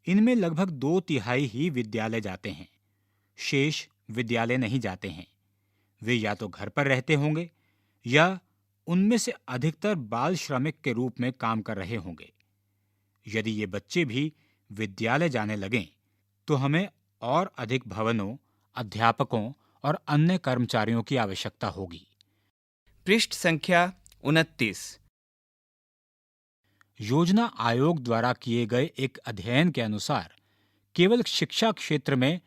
इनमें लगभग 2/3 ही विद्यालय जाते हैं, शेष विद्यालय नहीं जाते हैं। वे या तो घर पर रहते होंगे या उनमें से अधिकतर बाल श्रमिक के रूप में काम कर रहे होंगे। यदि ये बच्चे भी विद्यालय जाने लगें तो हमें और अधिक भवनों, अध्यापकों और अन्य कर्मचारियों की आवश्यकता होगी। पृष्ठ संख्या 29। योजना आयोग द्वारा किए गए एक अध्ययन के अनुसार केवल शिक्षा क्षेत्र में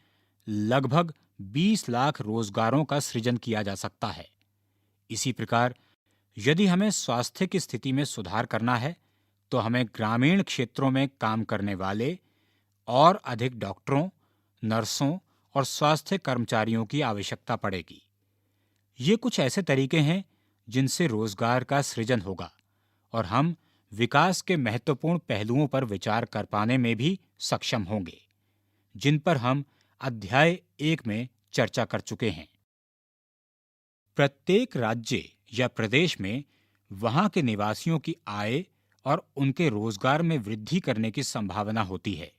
लगभग 20 लाख रोजगारों का सृजन किया जा सकता है। इसी प्रकार यदि हमें स्वास्थ्य की स्थिति में सुधार करना है तो हमें ग्रामीण क्षेत्रों में काम करने वाले और अधिक डॉक्टरों, नर्सों और स्वास्थ्य कर्मचारियों की आवश्यकता पड़ेगी। ये कुछ ऐसे तरीके हैं जिनसे रोजगार का सृजन होगा और हम विकास के महत्वपूर्ण पहलुओं पर विचार कर पाने में भी सक्षम होंगे, जिन पर हम अध्याय 1 में चर्चा कर चुके हैं। प्रत्येक राज्य या प्रदेश में वहां के निवासियों की आय और उनके रोजगार में वृद्धि करने की संभावना होती है।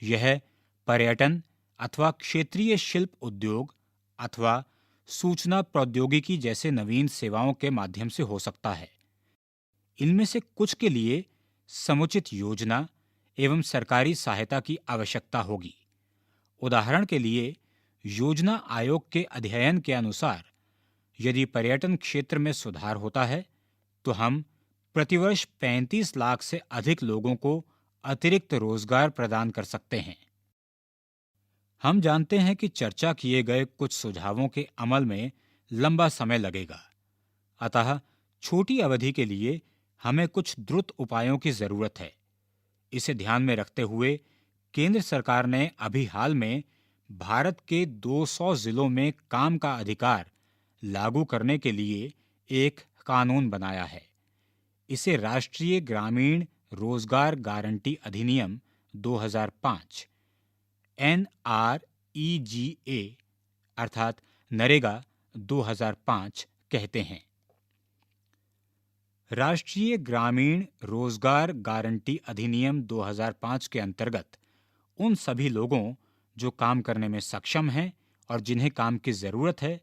यह पर्यटन अथवा क्षेत्रीय शिल्प उद्योग अथवा सूचना प्रौद्योगिकी जैसे नवीन सेवाओं के माध्यम से हो सकता है। इनमें से कुछ के लिए समुचित योजना एवं सरकारी सहायता की आवश्यकता होगी। उदाहरण के लिए, योजना आयोग के अध्ययन के अनुसार यदि पर्यटन क्षेत्र में सुधार होता है तो हम प्रतिवर्ष 35 लाख से अधिक लोगों को अतिरिक्त रोजगार प्रदान कर सकते हैं। हम जानते हैं कि चर्चा किए गए कुछ सुझावों के अमल में लंबा समय लगेगा, अतः छोटी अवधि के लिए हमें कुछ द्रुत उपायों की जरूरत है। इसे ध्यान में रखते हुए केंद्र सरकार ने अभी हाल में भारत के 200 जिलों में काम का अधिकार लागू करने के लिए एक कानून बनाया है। इसे राष्ट्रीय ग्रामीण रोजगार गारंटी अधिनियम 2005 NREGA अर्थात नरेगा 2005 कहते हैं। राष्ट्रीय ग्रामीण रोजगार गारंटी अधिनियम 2005 के अंतर्गत उन सभी लोगों जो काम करने में सक्षम हैं और जिन्हें काम की जरूरत है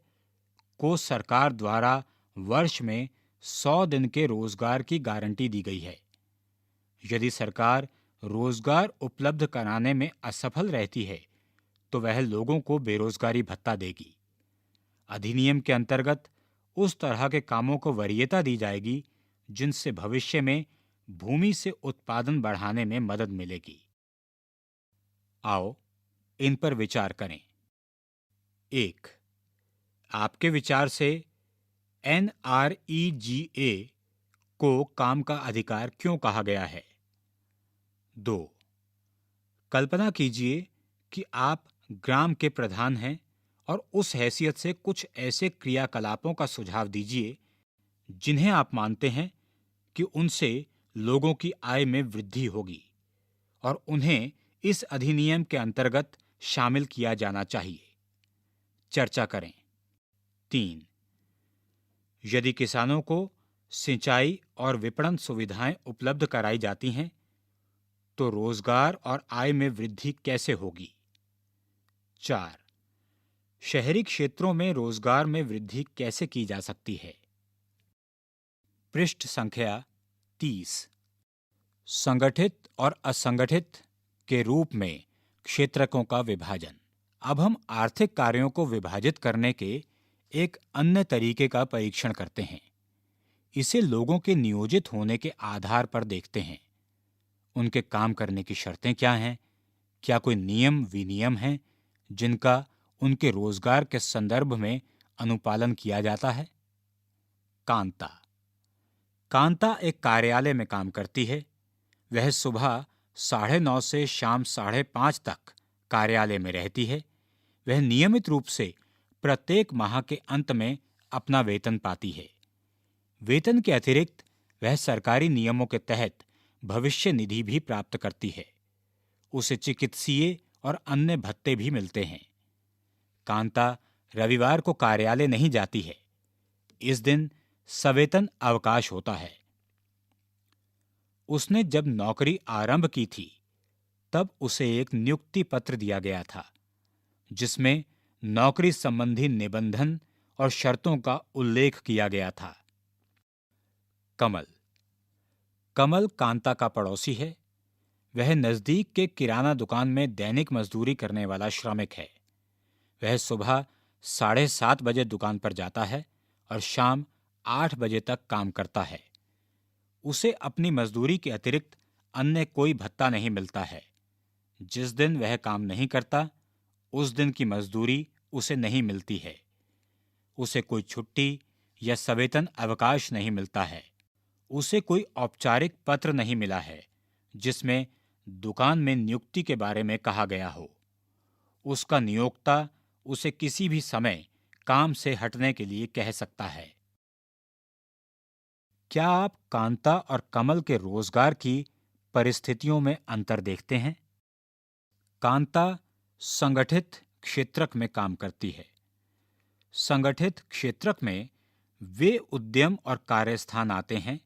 को सरकार द्वारा वर्ष में 100 दिन के रोजगार की गारंटी दी गई है। यदि सरकार रोजगार उपलब्ध कराने में असफल रहती है तो वह लोगों को बेरोजगारी भत्ता देगी। अधिनियम के अंतर्गत उस तरह के कामों को वरीयता दी जाएगी जिनसे भविष्य में भूमि से उत्पादन बढ़ाने में मदद मिलेगी। आओ इन पर विचार करें। 1. आपके विचार से NREGA को काम का अधिकार क्यों कहा गया है? 2. कल्पना कीजिए कि आप ग्राम के प्रधान हैं और उस हैसियत से कुछ ऐसे क्रियाकलापों का सुझाव दीजिए जिन्हें आप मानते हैं कि उनसे लोगों की आय में वृद्धि होगी और उन्हें इस अधिनियम के अंतर्गत शामिल किया जाना चाहिए। चर्चा करें। 3. यदि किसानों को सिंचाई और विपणन सुविधाएं उपलब्ध कराई जाती हैं तो रोजगार और आय में वृद्धि कैसे होगी? 4. शहरी क्षेत्रों में रोजगार में वृद्धि कैसे की जा सकती है? पृष्ठ संख्या 30। संगठित और असंगठित के रूप में क्षेत्रकों का विभाजन। अब हम आर्थिक कार्यों को विभाजित करने के एक अन्य तरीके का परीक्षण करते हैं। इसे लोगों के नियोजित होने के आधार पर देखते हैं। उनके काम करने की शर्तें क्या हैं? क्या कोई नियम विनियम हैं जिनका उनके रोजगार के संदर्भ में अनुपालन किया जाता है? कांता। कांता एक कार्यालय में काम करती है। वह सुबह 9:30 से शाम 5:30 तक कार्यालय में रहती है। वह नियमित रूप से प्रत्येक माह के अंत में अपना वेतन पाती है। वेतन के अतिरिक्त वह सरकारी नियमों के तहत भविष्य निधि भी प्राप्त करती है। उसे चिकित्सीय और अन्य भत्ते भी मिलते हैं। कांता रविवार को कार्यालय नहीं जाती है। इस दिन सवेतन अवकाश होता है। उसने जब नौकरी आरंभ की थी, तब उसे एक नियुक्ति पत्र दिया गया था, जिसमें नौकरी संबंधी निबंधन और शर्तों का उल्लेख किया गया था। कमल। कमल कांता का पड़ोसी है। वह नजदीक के किराना दुकान में दैनिक मजदूरी करने वाला श्रमिक है। वह सुबह 7:30 बजे दुकान पर जाता है और शाम 8 बजे तक काम करता है। उसे अपनी मजदूरी के अतिरिक्त अन्य कोई भत्ता नहीं मिलता है। जिस दिन वह काम नहीं करता, उस दिन की मजदूरी उसे नहीं मिलती है। उसे कोई छुट्टी या सवेतन अवकाश नहीं मिलता है। उसे कोई औपचारिक पत्र नहीं मिला है जिसमें दुकान में नियुक्ति के बारे में कहा गया हो। उसका नियोक्ता उसे किसी भी समय काम से हटने के लिए कह सकता है। क्या आप कांता और कमल के रोजगार की परिस्थितियों में अंतर देखते हैं? कांता संगठित क्षेत्रक में काम करती है। संगठित क्षेत्रक में वे उद्यम और कार्यस्थान आते हैं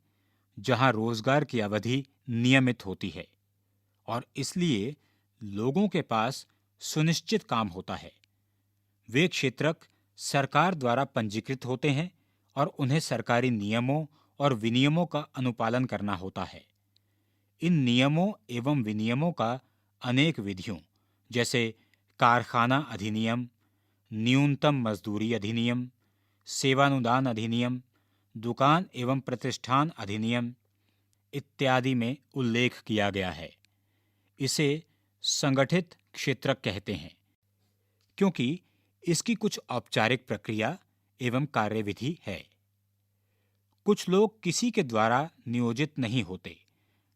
जहां रोजगार की अवधि नियमित होती है और इसलिए लोगों के पास सुनिश्चित काम होता है। वे क्षेत्रक सरकार द्वारा पंजीकृत होते हैं और उन्हें सरकारी नियमों और विनियमों का अनुपालन करना होता है। इन नियमों एवं विनियमों का अनेक विधियों जैसे कारखाना अधिनियम, न्यूनतम मजदूरी अधिनियम, सेवानुदान अधिनियम, दुकान एवं प्रतिष्ठान अधिनियम इत्यादि में उल्लेख किया गया है। इसे संगठित क्षेत्रक कहते हैं क्योंकि इसकी कुछ औपचारिक प्रक्रिया एवं कार्यविधि है। कुछ लोग किसी के द्वारा नियोजित नहीं होते,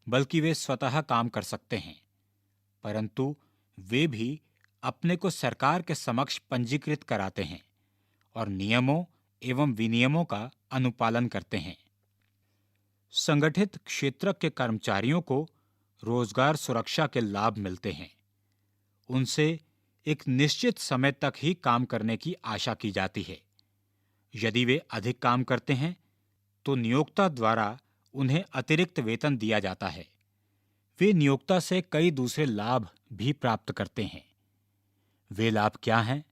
बल्कि वे स्वतः काम कर सकते हैं, परंतु वे भी अपने को सरकार के समक्ष पंजीकृत कराते हैं और नियमों एवं विनियमों का अनुपालन करते हैं। संगठित क्षेत्र के कर्मचारियों को रोजगार सुरक्षा के लाभ मिलते हैं। उनसे एक निश्चित समय तक ही काम करने की आशा की जाती है। यदि वे अधिक काम करते हैं तो नियोक्ता द्वारा उन्हें अतिरिक्त वेतन दिया जाता है। वे नियोक्ता से कई दूसरे लाभ भी प्राप्त करते हैं। वे लाभ क्या हैं?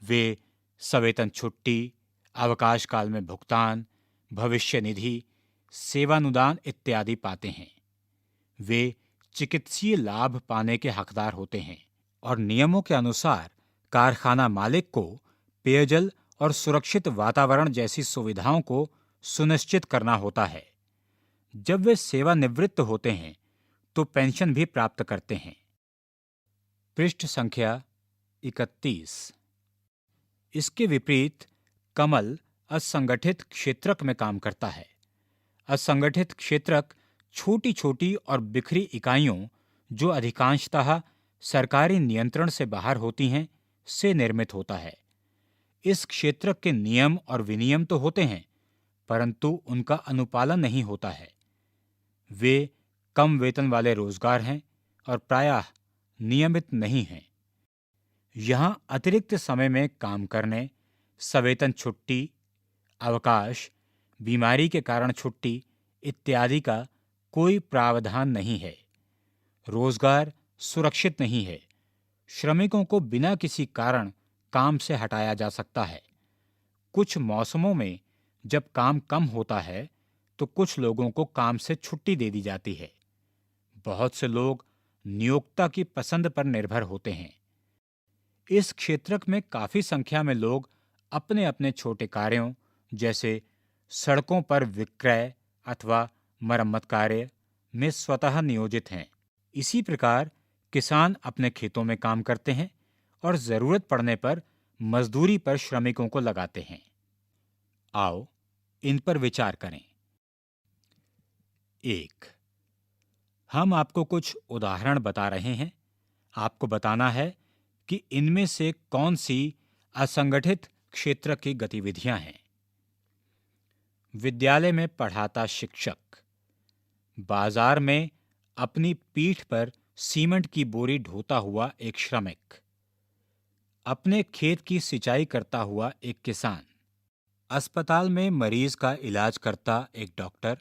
वे सवेतन छुट्टी, अवकाश काल में भुगतान, भविष्य निधि, सेवानुदान इत्यादि पाते हैं। वे चिकित्सीय लाभ पाने के हकदार होते हैं और नियमों के अनुसार कारखाना मालिक को पेयजल और सुरक्षित वातावरण जैसी सुविधाओं को सुनिश्चित करना होता है। जब वे सेवानिवृत्त होते हैं तो पेंशन भी प्राप्त करते हैं। पृष्ठ संख्या 31। इसके विपरीत कमल असंगठित क्षेत्रक में काम करता है। असंगठित क्षेत्रक छोटी छोटी और बिखरी इकाइयों, जो अधिकांशतः सरकारी नियंत्रण से बाहर होती हैं, से निर्मित होता है। इस क्षेत्रक के नियम और विनियम तो होते हैं, परंतु उनका अनुपालन नहीं होता है। वे कम वेतन वाले रोजगार हैं और प्रायः नियमित नहीं हैं। यहाँ अतिरिक्त समय में काम करने, सवेतन छुट्टी, अवकाश, बीमारी के कारण छुट्टी इत्यादि का कोई प्रावधान नहीं है। रोजगार सुरक्षित नहीं है। श्रमिकों को बिना किसी कारण काम से हटाया जा सकता है। कुछ मौसमों में जब काम कम होता है तो कुछ लोगों को काम से छुट्टी दे दी जाती है। बहुत से लोग नियोक्ता की पसंद पर निर्भर होते हैं। इस क्षेत्रक में काफी संख्या में लोग अपने अपने छोटे कार्यों जैसे सड़कों पर विक्रय अथवा मरम्मत कार्य में स्वतः नियोजित हैं। इसी प्रकार किसान अपने खेतों में काम करते हैं और जरूरत पड़ने पर मजदूरी पर श्रमिकों को लगाते हैं। आओ इन पर विचार करें। 1. हम आपको कुछ उदाहरण बता रहे हैं। आपको बताना है कि इनमें से कौन सी असंगठित क्षेत्र की गतिविधियां हैं। विद्यालय में पढ़ाता शिक्षक, बाजार में अपनी पीठ पर सीमेंट की बोरी ढोता हुआ एक श्रमिक, अपने खेत की सिंचाई करता हुआ एक किसान, अस्पताल में मरीज का इलाज करता एक डॉक्टर,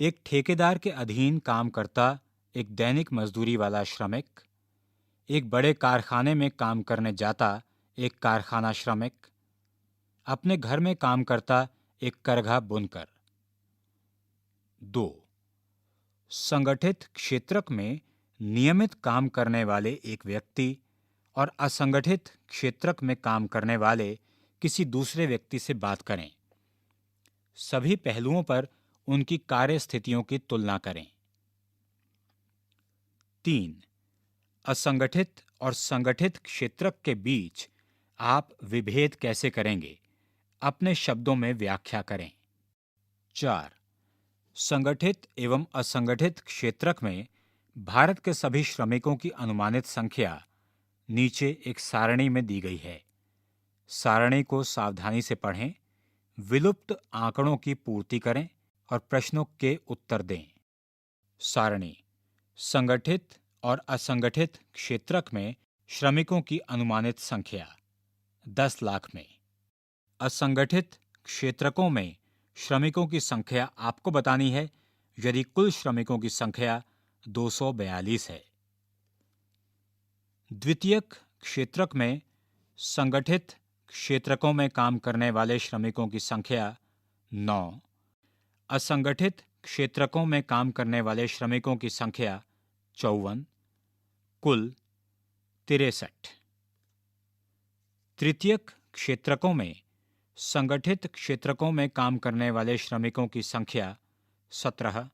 एक ठेकेदार के अधीन काम करता एक दैनिक मजदूरी वाला श्रमिक, एक बड़े कारखाने में काम करने जाता एक कारखाना श्रमिक, अपने घर में काम करता एक करघा बुनकर। 2. संगठित क्षेत्रक में नियमित काम करने वाले एक व्यक्ति और असंगठित क्षेत्रक में काम करने वाले किसी दूसरे व्यक्ति से बात करें। सभी पहलुओं पर उनकी कार्य स्थितियों की तुलना करें। 3. असंगठित और संगठित क्षेत्रक के बीच आप विभेद कैसे करेंगे? अपने शब्दों में व्याख्या करें। 4. संगठित एवं असंगठित क्षेत्रक में भारत के सभी श्रमिकों की अनुमानित संख्या नीचे एक सारणी में दी गई है। सारणी को सावधानी से पढ़ें, विलुप्त आंकड़ों की पूर्ति करें और प्रश्नों के उत्तर दें। सारणी: संगठित और असंगठित क्षेत्रक में श्रमिकों की अनुमानित संख्या 10 लाख में। असंगठित क्षेत्रकों में श्रमिकों की संख्या आपको बतानी है यदि कुल श्रमिकों की संख्या 242 है। द्वितीयक क्षेत्रक में संगठित क्षेत्रकों में काम करने वाले श्रमिकों की संख्या 9, असंगठित क्षेत्रकों में काम करने वाले श्रमिकों की संख्या 54, कुल 63। तृतीयक क्षेत्रकों में संगठित क्षेत्रकों में काम करने वाले श्रमिकों की संख्या 17,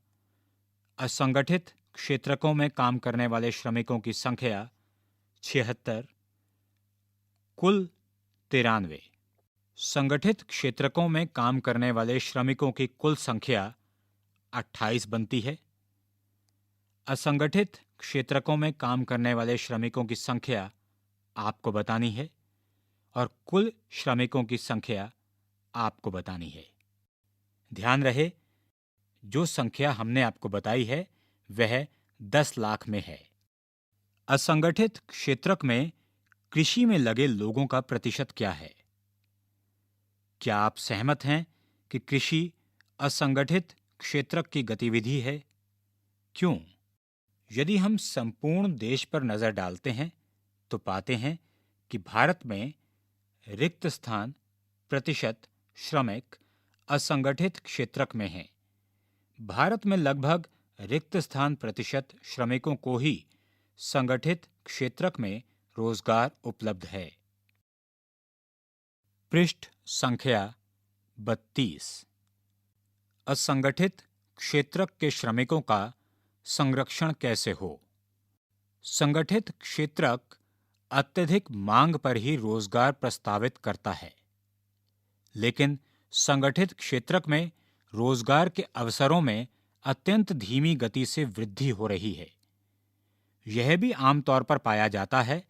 असंगठित क्षेत्रकों में काम करने वाले श्रमिकों की संख्या 76, कुल 93। संगठित क्षेत्रकों में काम करने वाले श्रमिकों की कुल संख्या 28 बनती है। असंगठित क्षेत्रकों में काम करने वाले श्रमिकों की संख्या आपको बतानी है और कुल श्रमिकों की संख्या आपको बतानी है। ध्यान रहे, जो संख्या हमने आपको बताई है वह 10 लाख में है। असंगठित क्षेत्रक में कृषि में लगे लोगों का प्रतिशत क्या है? क्या आप सहमत हैं कि कृषि असंगठित क्षेत्रक की गतिविधि है? क्यों? यदि हम संपूर्ण देश पर नजर डालते हैं तो पाते हैं कि भारत में रिक्त स्थान प्रतिशत श्रमिक असंगठित क्षेत्रक में हैं। भारत में लगभग रिक्त स्थान प्रतिशत श्रमिकों को ही संगठित क्षेत्रक में रोजगार उपलब्ध है। पृष्ठ संख्या 32। असंगठित क्षेत्रक के श्रमिकों का संरक्षण कैसे हो? संगठित क्षेत्रक अत्यधिक मांग पर ही रोजगार प्रस्तावित करता है, लेकिन संगठित क्षेत्रक में रोजगार के अवसरों में अत्यंत धीमी गति से वृद्धि हो रही है। यह भी आमतौर पर पाया जाता है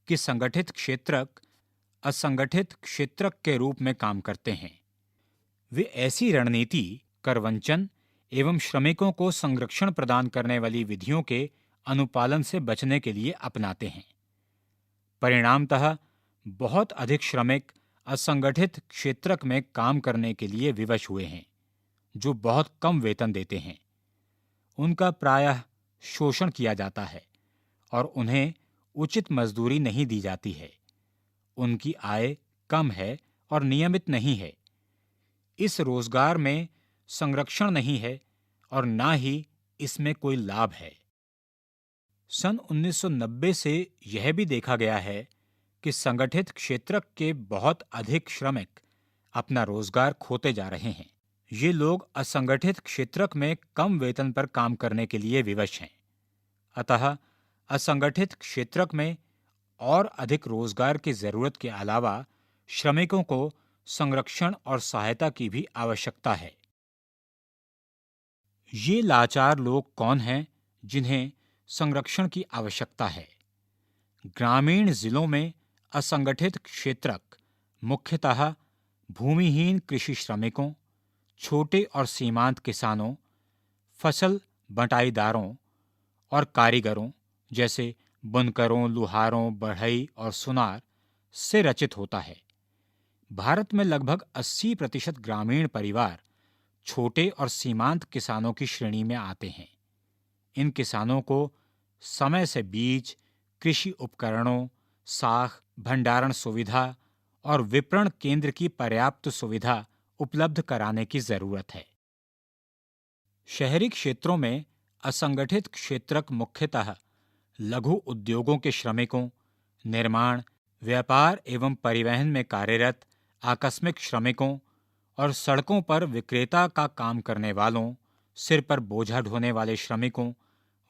कि संगठित क्षेत्रक असंगठित क्षेत्रक के रूप में काम करते हैं। वे ऐसी रणनीति, करवंचन एवं श्रमिकों को संरक्षण प्रदान करने वाली विधियों के अनुपालन से बचने के लिए अपनाते हैं। परिणामतः बहुत अधिक श्रमिक असंगठित क्षेत्रक में काम करने के लिए विवश हुए हैं, जो बहुत कम वेतन देते हैं। उनका प्रायः शोषण किया जाता है और उन्हें उचित मजदूरी नहीं दी जाती है। उनकी आय कम है और नियमित नहीं है। इस रोजगार में संरक्षण नहीं है और ना ही इसमें कोई लाभ है। सन 1990 से यह भी देखा गया है कि संगठित क्षेत्रक के बहुत अधिक श्रमिक अपना रोजगार खोते जा रहे हैं। ये लोग असंगठित क्षेत्रक में कम वेतन पर काम करने के लिए विवश हैं। अतः असंगठित क्षेत्रक में और अधिक रोजगार की जरूरत के अलावा श्रमिकों को संरक्षण और सहायता की भी आवश्यकता है। ये लाचार लोग कौन हैं जिन्हें संरक्षण की आवश्यकता है? ग्रामीण जिलों में असंगठित क्षेत्रक मुख्यतः भूमिहीन कृषि श्रमिकों, छोटे और सीमांत किसानों, फसल बटाईदारों और कारीगरों जैसे बुनकरों, लुहारों, बढ़ई और सुनार से रचित होता है। भारत में लगभग 80% ग्रामीण परिवार छोटे और सीमांत किसानों की श्रेणी में आते हैं। इन किसानों को समय से बीज, कृषि उपकरणों, साख, भंडारण सुविधा और विपणन केंद्र की पर्याप्त सुविधा उपलब्ध कराने की जरूरत है। शहरी क्षेत्रों में असंगठित क्षेत्रक मुख्यतः लघु उद्योगों के श्रमिकों, निर्माण, व्यापार एवं परिवहन में कार्यरत आकस्मिक श्रमिकों और सड़कों पर विक्रेता का काम करने वालों, सिर पर बोझा ढोने वाले श्रमिकों,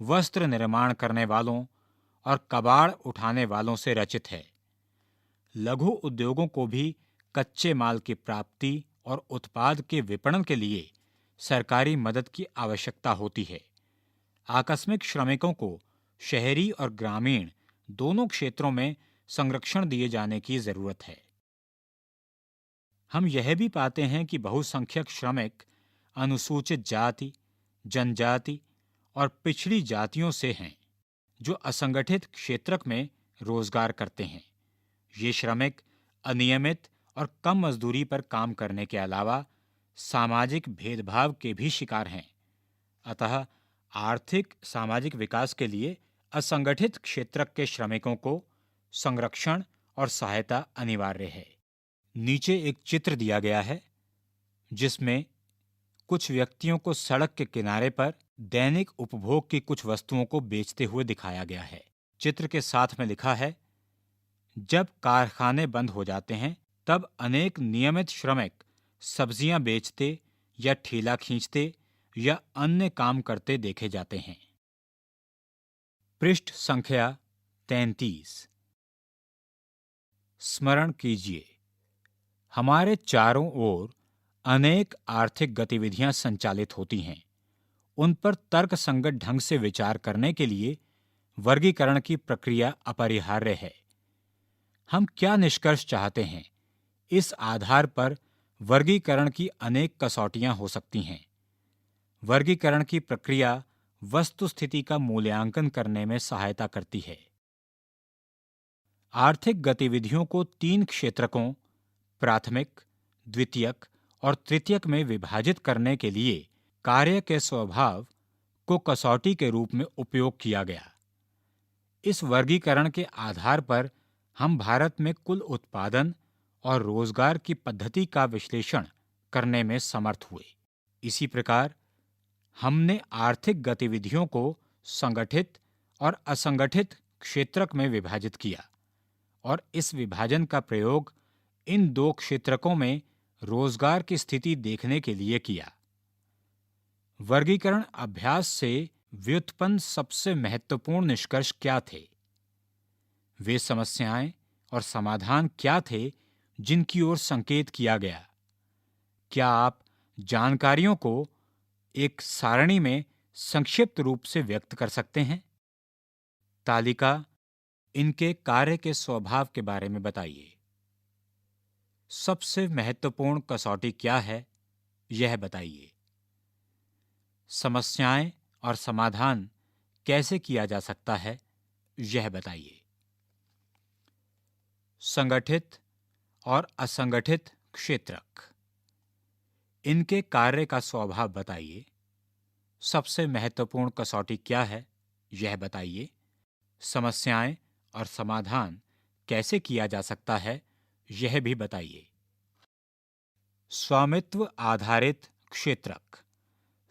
वस्त्र निर्माण करने वालों और कबाड़ उठाने वालों से रचित है। लघु उद्योगों को भी कच्चे माल की प्राप्ति और उत्पाद के विपणन के लिए सरकारी मदद की आवश्यकता होती है। आकस्मिक श्रमिकों को शहरी और ग्रामीण दोनों क्षेत्रों में संरक्षण दिए जाने की जरूरत है। हम यह भी पाते हैं कि बहुसंख्यक श्रमिक अनुसूचित जाति, जनजाति और पिछड़ी जातियों से हैं, जो असंगठित क्षेत्रक में रोजगार करते हैं। ये श्रमिक अनियमित और कम मजदूरी पर काम करने के अलावा सामाजिक भेदभाव के भी शिकार हैं। अतः आर्थिक सामाजिक विकास के लिए असंगठित क्षेत्रक के श्रमिकों को संरक्षण और सहायता अनिवार्य है। नीचे एक चित्र दिया गया है जिसमें कुछ व्यक्तियों को सड़क के किनारे पर दैनिक उपभोग की कुछ वस्तुओं को बेचते हुए दिखाया गया है। चित्र के साथ में लिखा है, जब कारखाने बंद हो जाते हैं तब अनेक नियमित श्रमिक सब्जियां बेचते या ठेला खींचते या अन्य काम करते देखे जाते हैं। पृष्ठ संख्या 33। स्मरण कीजिए, हमारे चारों ओर अनेक आर्थिक गतिविधियां संचालित होती हैं। उन पर तर्कसंगत ढंग से विचार करने के लिए वर्गीकरण की प्रक्रिया अपरिहार्य है। हम क्या निष्कर्ष चाहते हैं, इस आधार पर वर्गीकरण की अनेक कसौटियां हो सकती हैं। वर्गीकरण की प्रक्रिया वस्तुस्थिति का मूल्यांकन करने में सहायता करती है। आर्थिक गतिविधियों को 3 क्षेत्रकों प्राथमिक, द्वितीयक और तृतीयक में विभाजित करने के लिए कार्य के स्वभाव को कसौटी के रूप में उपयोग किया गया। इस वर्गीकरण के आधार पर हम भारत में कुल उत्पादन और रोजगार की पद्धति का विश्लेषण करने में समर्थ हुए। इसी प्रकार हमने आर्थिक गतिविधियों को संगठित और असंगठित क्षेत्रक में विभाजित किया और इस विभाजन का प्रयोग इन 2 क्षेत्रकों में रोजगार की स्थिति देखने के लिए किया। वर्गीकरण अभ्यास से व्युत्पन्न सबसे महत्वपूर्ण निष्कर्ष क्या थे? वे समस्याएं और समाधान क्या थे जिनकी ओर संकेत किया गया? क्या आप जानकारियों को एक सारणी में संक्षिप्त रूप से व्यक्त कर सकते हैं? तालिका इनके कार्य के स्वभाव के बारे में बताइए। सबसे महत्वपूर्ण कसौटी क्या है, यह बताइए। समस्याएं और समाधान कैसे किया जा सकता है, यह बताइए। संगठित और असंगठित क्षेत्रक, इनके कार्य का स्वभाव बताइए। सबसे महत्वपूर्ण कसौटी क्या है, यह बताइए। समस्याएं और समाधान कैसे किया जा सकता है, यह भी बताइए। स्वामित्व आधारित क्षेत्रक,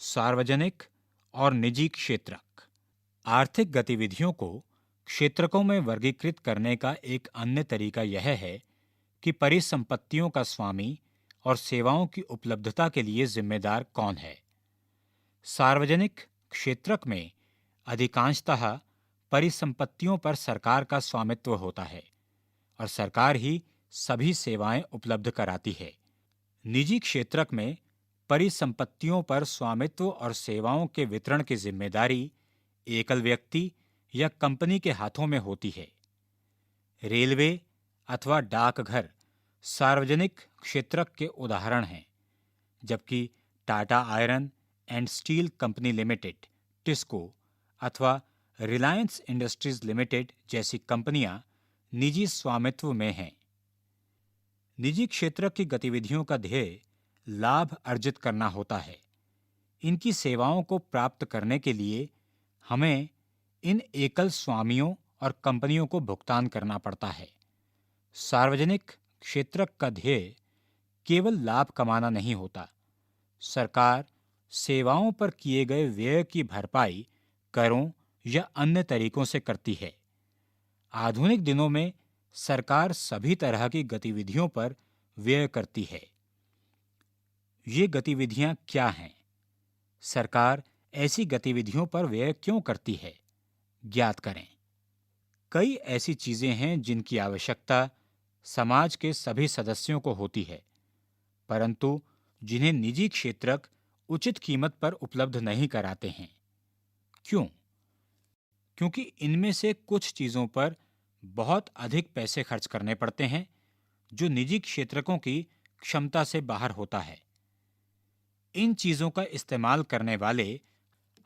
सार्वजनिक और निजी क्षेत्रक। आर्थिक गतिविधियों को क्षेत्रकों में वर्गीकृत करने का एक अन्य तरीका यह है कि परिसंपत्तियों का स्वामी और सेवाओं की उपलब्धता के लिए जिम्मेदार कौन है। सार्वजनिक क्षेत्रक में अधिकांशतः परिसंपत्तियों पर सरकार का स्वामित्व होता है और सरकार ही सभी सेवाएं उपलब्ध कराती है। निजी क्षेत्रक में परिसंपत्तियों पर स्वामित्व और सेवाओं के वितरण की जिम्मेदारी एकल व्यक्ति या कंपनी के हाथों में होती है। रेलवे अथवा डाकघर सार्वजनिक क्षेत्रक के उदाहरण हैं, जबकि Tata iron and steel company limited, TISCO अथवा रिलायंस इंडस्ट्रीज लिमिटेड जैसी कंपनियां निजी स्वामित्व में हैं। निजी क्षेत्र की गतिविधियों का ध्येय लाभ अर्जित करना होता है। इनकी सेवाओं को प्राप्त करने के लिए हमें इन एकल स्वामियों और कंपनियों को भुगतान करना पड़ता है। सार्वजनिक क्षेत्र का ध्येय केवल लाभ कमाना नहीं होता। सरकार सेवाओं पर किए गए व्यय की भरपाई करों या अन्य तरीकों से करती है। आधुनिक दिनों में सरकार सभी तरह की गतिविधियों पर व्यय करती है। ये गतिविधियां क्या हैं? सरकार ऐसी गतिविधियों पर व्यय क्यों करती है? ज्ञात करें। कई ऐसी चीजें हैं जिनकी आवश्यकता समाज के सभी सदस्यों को होती है, परंतु जिन्हें निजी क्षेत्रक उचित कीमत पर उपलब्ध नहीं कराते हैं। क्यों? क्योंकि इनमें से कुछ चीजों पर बहुत अधिक पैसे खर्च करने पड़ते हैं, जो निजी क्षेत्रकों की क्षमता से बाहर होता है। इन चीजों का इस्तेमाल करने वाले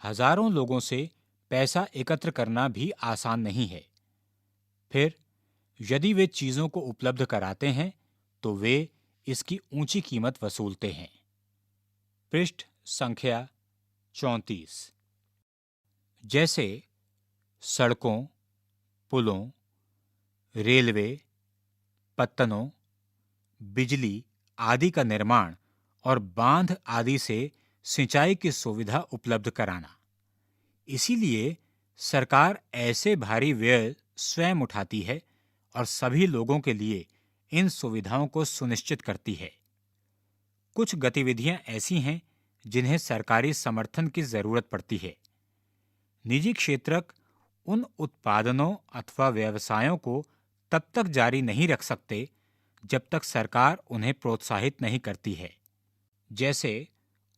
हजारों लोगों से पैसा एकत्र करना भी आसान नहीं है। फिर यदि वे चीजों को उपलब्ध कराते हैं तो वे इसकी ऊंची कीमत वसूलते हैं। पृष्ठ संख्या 34। जैसे सड़कों, पुलों, रेलवे, पत्तनों, बिजली आदि का निर्माण और बांध आदि से सिंचाई की सुविधा उपलब्ध कराना। इसीलिए सरकार ऐसे भारी व्यय स्वयं उठाती है और सभी लोगों के लिए इन सुविधाओं को सुनिश्चित करती है। कुछ गतिविधियां ऐसी हैं जिन्हें सरकारी समर्थन की जरूरत पड़ती है। निजी क्षेत्रक उन उत्पादनों अथवा व्यवसायों को तब तक जारी नहीं रख सकते जब तक सरकार उन्हें प्रोत्साहित नहीं करती है। जैसे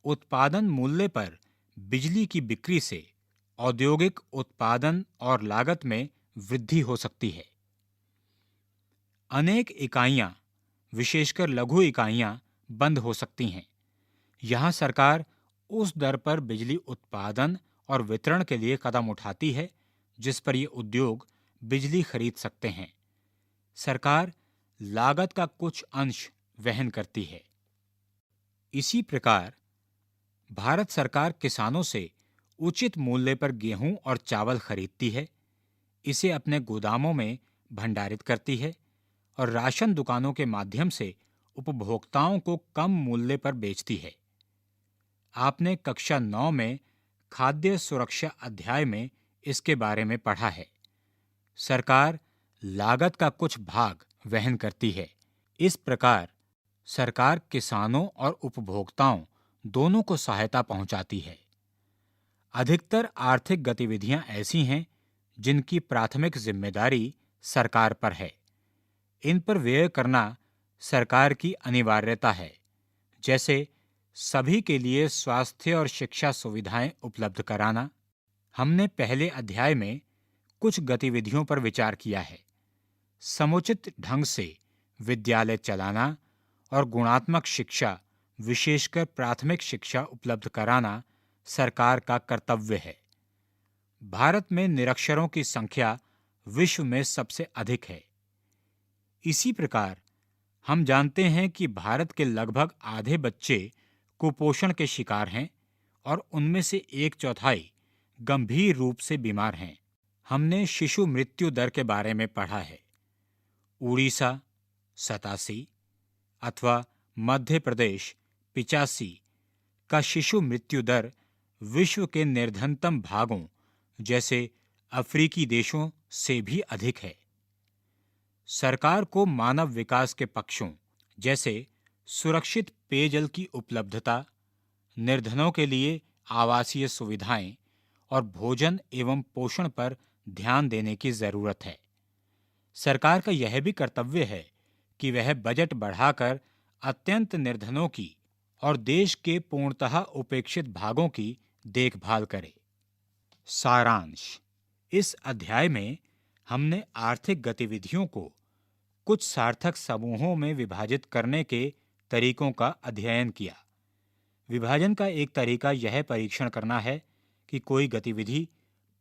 उत्पादन मूल्य पर बिजली की बिक्री से औद्योगिक उत्पादन और लागत में वृद्धि हो सकती है। अनेक इकाइयां, विशेषकर लघु इकाइयां, बंद हो सकती हैं। यहां सरकार उस दर पर बिजली उत्पादन और वितरण के लिए कदम उठाती है जिस पर ये उद्योग बिजली खरीद सकते हैं। सरकार लागत का कुछ अंश वहन करती है। इसी प्रकार भारत सरकार किसानों से उचित मूल्य पर गेहूं और चावल खरीदती है, इसे अपने गोदामों में भंडारित करती है और राशन दुकानों के माध्यम से उपभोक्ताओं को कम मूल्य पर बेचती है। आपने कक्षा 9 में खाद्य सुरक्षा अध्याय में इसके बारे में पढ़ा है। सरकार लागत का कुछ भाग वहन करती है। इस प्रकार सरकार किसानों और उपभोक्ताओं दोनों को सहायता पहुंचाती है। अधिकतर आर्थिक गतिविधियां ऐसी हैं जिनकी प्राथमिक जिम्मेदारी सरकार पर है। इन पर व्यय करना सरकार की अनिवार्यता है, जैसे सभी के लिए स्वास्थ्य और शिक्षा सुविधाएं उपलब्ध कराना। हमने पहले अध्याय में कुछ गतिविधियों पर विचार किया है। समुचित ढंग से विद्यालय चलाना और गुणात्मक शिक्षा, विशेषकर प्राथमिक शिक्षा उपलब्ध कराना सरकार का कर्तव्य है। भारत में निरक्षरों की संख्या विश्व में सबसे अधिक है। इसी प्रकार हम जानते हैं कि भारत के लगभग आधे बच्चे कुपोषण के शिकार हैं और उनमें से 1/4 गंभीर रूप से बीमार हैं। हमने शिशु मृत्यु दर के बारे में पढ़ा है। उड़ीसा 87 अथवा मध्य प्रदेश 85 का शिशु मृत्यु दर विश्व के निर्धनतम भागों जैसे अफ्रीकी देशों से भी अधिक है। सरकार को मानव विकास के पक्षों जैसे सुरक्षित पेयजल की उपलब्धता, निर्धनों के लिए आवासीय सुविधाएं और भोजन एवं पोषण पर ध्यान देने की जरूरत है। सरकार का यह भी कर्तव्य है कि वह बजट बढ़ाकर अत्यंत निर्धनों की और देश के पूर्णतः उपेक्षित भागों की देखभाल करे। सारांश: इस अध्याय में हमने आर्थिक गतिविधियों को कुछ सार्थक समूहों में विभाजित करने के तरीकों का अध्ययन किया। विभाजन का एक तरीका यह परीक्षण करना है कि कोई गतिविधि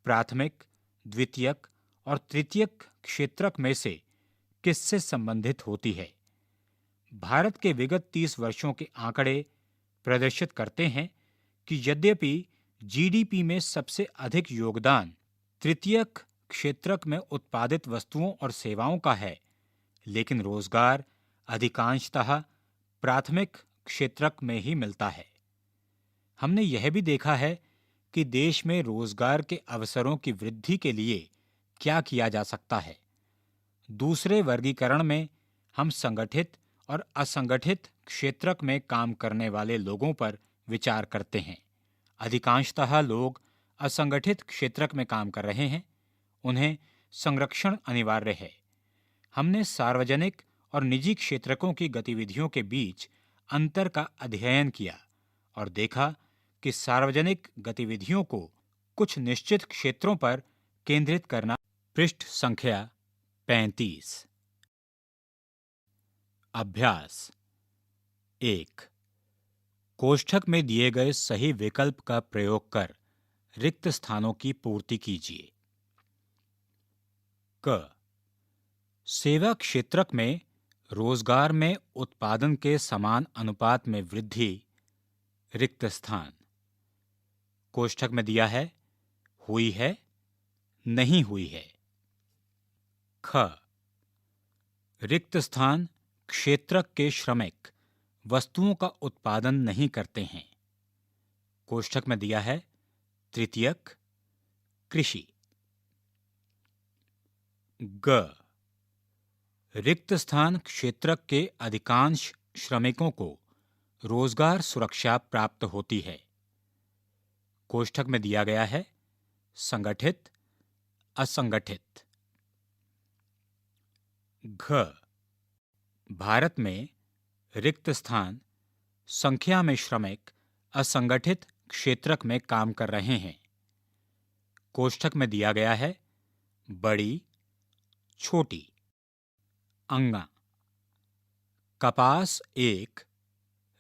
प्राथमिक, द्वितीयक और तृतीयक क्षेत्रक में से किससे संबंधित होती है। भारत के विगत 30 वर्षों के आंकड़े प्रदर्शित करते हैं कि यद्यपि जीडीपी में सबसे अधिक योगदान तृतीयक क्षेत्रक में उत्पादित वस्तुओं और सेवाओं का है, लेकिन रोजगार अधिकांशतः प्राथमिक क्षेत्रक में ही मिलता है। हमने यह भी देखा है कि देश में रोजगार के अवसरों की वृद्धि के लिए क्या किया जा सकता है। दूसरे वर्गीकरण में हम संगठित और असंगठित क्षेत्रक में काम करने वाले लोगों पर विचार करते हैं। अधिकांशतः लोग असंगठित क्षेत्रक में काम कर रहे हैं, उन्हें संरक्षण अनिवार्य है। हमने सार्वजनिक और निजी क्षेत्रकों की गतिविधियों के बीच अंतर का अध्ययन किया और देखा कि सार्वजनिक गतिविधियों को कुछ निश्चित क्षेत्रों पर केंद्रित करना। पृष्ठ संख्या 35। अभ्यास 1। कोष्ठक में दिए गए सही विकल्प का प्रयोग कर रिक्त स्थानों की पूर्ति कीजिए। क। सेवा क्षेत्रक में रोजगार में उत्पादन के समान अनुपात में वृद्धि। रिक्त स्थान कोष्ठक में दिया है, हुई है, नहीं हुई है। ख। रिक्त स्थान क्षेत्रक के श्रमिक वस्तुओं का उत्पादन नहीं करते हैं। कोष्ठक में दिया है, तृतीयक, कृषि। ग। रिक्त स्थान क्षेत्रक के अधिकांश श्रमिकों को रोजगार सुरक्षा प्राप्त होती है। कोष्ठक में दिया गया है, संगठित, असंगठित। घ। भारत में रिक्त स्थान संख्या में श्रमिक असंगठित क्षेत्रक में काम कर रहे हैं। कोष्ठक में दिया गया है, बड़ी, छोटी। अंगा। कपास एक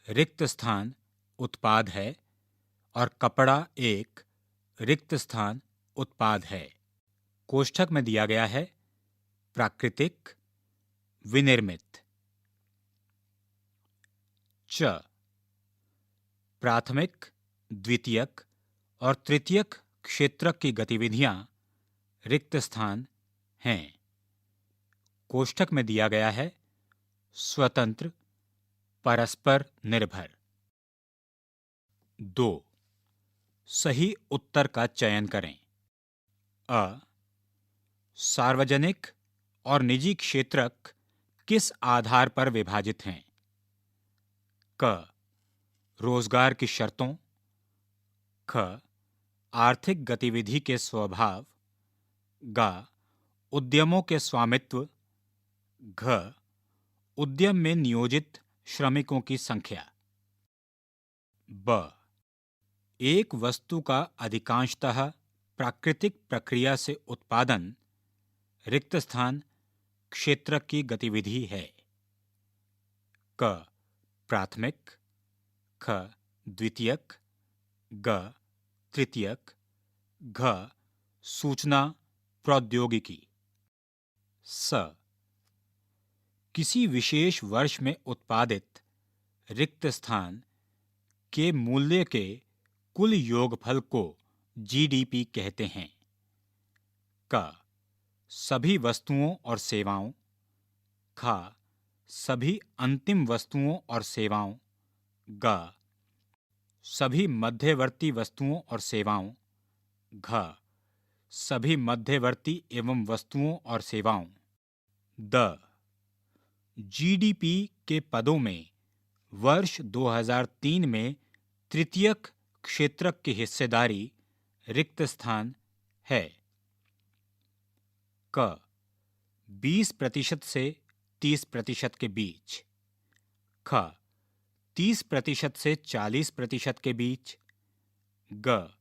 रिक्त स्थान उत्पाद है और कपड़ा एक रिक्त स्थान उत्पाद है। कोष्ठक में दिया गया है, प्राकृतिक, विनिर्मित। च। प्राथमिक, द्वितीयक और तृतीयक क्षेत्रक की गतिविधियां रिक्त स्थान हैं। कोष्ठक में दिया गया है, स्वतंत्र, परस्पर निर्भर। 2। सही उत्तर का चयन करें। अ। सार्वजनिक और निजी क्षेत्रक किस आधार पर विभाजित हैं? क। रोजगार की शर्तों। ख। आर्थिक गतिविधि के स्वभाव। ग। उद्यमों के स्वामित्व। घ। उद्यम में नियोजित श्रमिकों की संख्या। ब। एक वस्तु का अधिकांशतः प्राकृतिक प्रक्रिया से उत्पादन रिक्त स्थान क्षेत्रक की गतिविधि है। क। प्राथमिक। ख। द्वितीयक। ग। तृतीयक। घ। सूचना प्रौद्योगिकी। स। किसी विशेष वर्ष में उत्पादित रिक्त स्थान के मूल्य के कुल योगफल को जीडीपी कहते हैं। क। सभी वस्तुओं और सेवाओं। ख। सभी अंतिम वस्तुओं और सेवाओं। ग। सभी मध्यवर्ती वस्तुओं और सेवाओं। घ। सभी मध्यवर्ती एवं वस्तुओं और सेवाओं। द। जीडीपी के पदों में वर्ष 2003 में तृतीयक क्षेत्रक की हिस्सेदारी रिक्त स्थान है। क। 20% से 30% के बीच। ख। 30% से 40% के बीच। ग।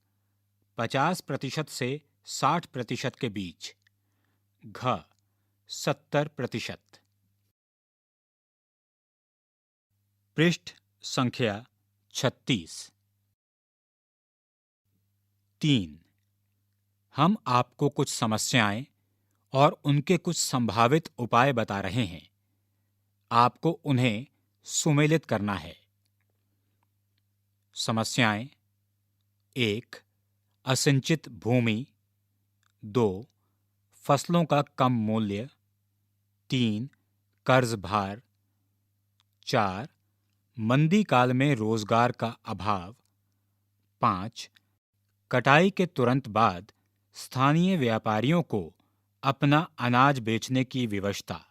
50% से 60% के बीच। घ। 70%। पृष्ठ संख्या 36। 3। हम आपको कुछ समस्याएं और उनके कुछ संभावित उपाय बता रहे हैं। आपको उन्हें सुमेलित करना है। समस्याएं: 1. असिंचित भूमि। 2. फसलों का कम मूल्य। 3. कर्ज भार। 4. मंदी काल में रोजगार का अभाव। 5. कटाई के तुरंत बाद स्थानीय व्यापारियों को अपना अनाज बेचने की विवशता।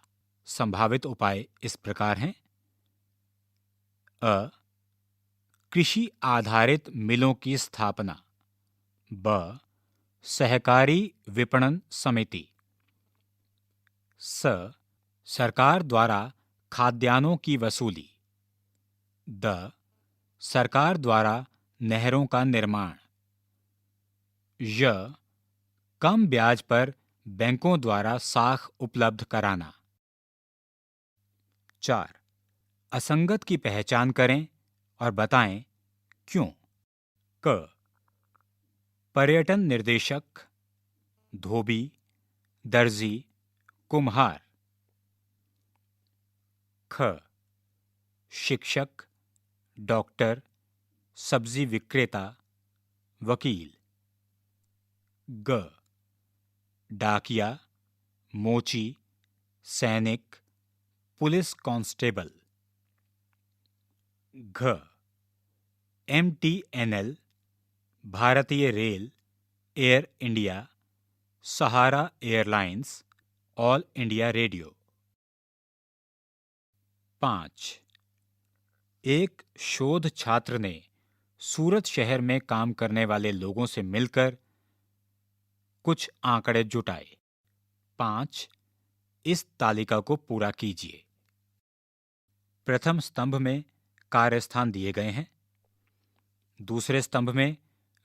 संभावित उपाय इस प्रकार हैं: अ. कृषि आधारित मिलों की स्थापना। ब. सहकारी विपणन समिति। स. सरकार द्वारा खाद्यान्नों की वसूली। द. सरकार द्वारा नहरों का निर्माण। य. कम ब्याज पर बैंकों द्वारा साख उपलब्ध कराना। 4. असंगत की पहचान करें और बताएं क्यों। क. पर्यटन निर्देशक, धोबी, दर्जी, कुम्हार। ख. शिक्षक, डॉक्टर, सब्जी विक्रेता, वकील। ग. डाकिया, मोची, सैनिक, पुलिस कांस्टेबल। घ. MTNL, भारतीय रेल, एयर इंडिया, सहारा एयरलाइंस, ऑल इंडिया रेडियो। 5. एक शोध छात्र ने सूरत शहर में काम करने वाले लोगों से मिलकर कुछ आंकड़े जुटाए। 5. इस तालिका को पूरा कीजिए। प्रथम स्तंभ में कार्यस्थान दिए गए हैं। दूसरे स्तंभ में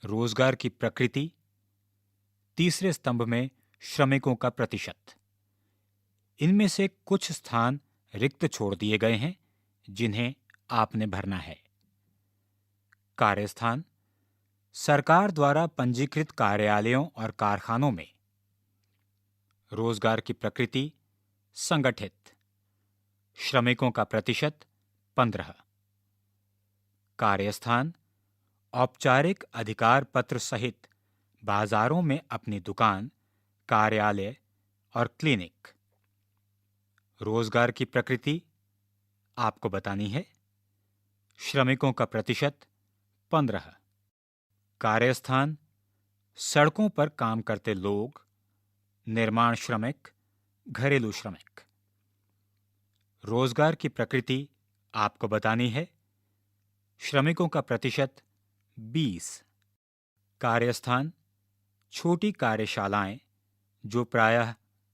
रोजगार की प्रकृति। तीसरे स्तंभ में श्रमिकों का प्रतिशत। इनमें से कुछ स्थान रिक्त छोड़ दिए गए हैं जिन्हें आपने भरना है। कार्यस्थान: सरकार द्वारा पंजीकृत कार्यालयों और कारखानों में। रोजगार की प्रकृति: संगठित। श्रमिकों का प्रतिशत 15। कार्यस्थान: औपचारिक अधिकार पत्र सहित बाजारों में अपनी दुकान, कार्यालय और क्लिनिक। रोजगार की प्रकृति आपको बतानी है। श्रमिकों का प्रतिशत 15। कार्यस्थान: सड़कों पर काम करते लोग, निर्माण श्रमिक, घरेलू श्रमिक। रोजगार की प्रकृति आपको बतानी है। श्रमिकों का प्रतिशत 20। कार्यस्थान: छोटी कार्यशालाएं जो प्रायः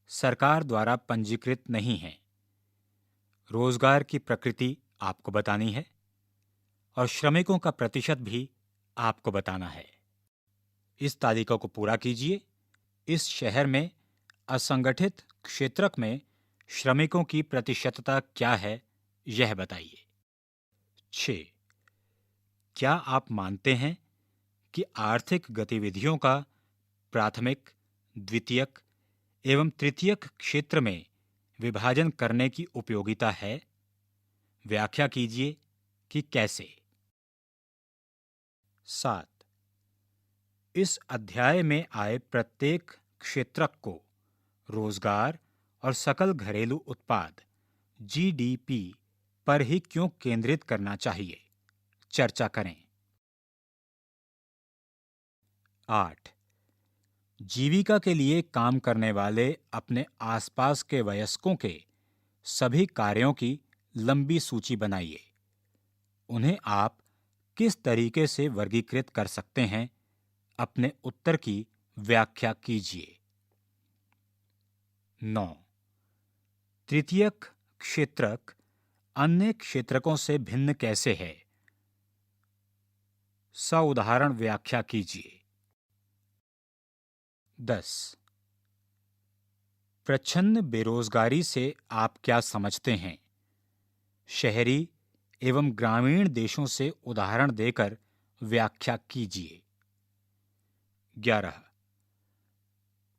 सरकार द्वारा पंजीकृत नहीं हैं। रोजगार की प्रकृति आपको बतानी है और श्रमिकों का प्रतिशत भी आपको बताना है। इस तालिका को पूरा कीजिए। इस शहर में असंगठित क्षेत्रक में श्रमिकों की प्रतिशतता क्या है, यह बताइए। 6. क्या आप मानते हैं कि आर्थिक गतिविधियों का प्राथमिक, द्वितीयक एवं तृतीयक क्षेत्र में विभाजन करने की उपयोगिता है? व्याख्या कीजिए कि कैसे। 7. इस अध्याय में आए प्रत्येक क्षेत्रक को रोजगार और सकल घरेलू उत्पाद GDP पर ही क्यों केंद्रित करना चाहिए, चर्चा करें। 8. जीविका के लिए काम करने वाले अपने आसपास के वयस्कों के सभी कार्यों की लंबी सूची बनाइए। उन्हें आप किस तरीके से वर्गीकृत कर सकते हैं, अपने उत्तर की व्याख्या कीजिए। 9. तृतीयक क्षेत्रक अन्य क्षेत्रकों से भिन्न कैसे है? सउदाहरण व्याख्या कीजिए। 10. प्रच्छन्न बेरोजगारी से आप क्या समझते हैं? शहरी एवं ग्रामीण देशों से उदाहरण देकर व्याख्या कीजिए। 11.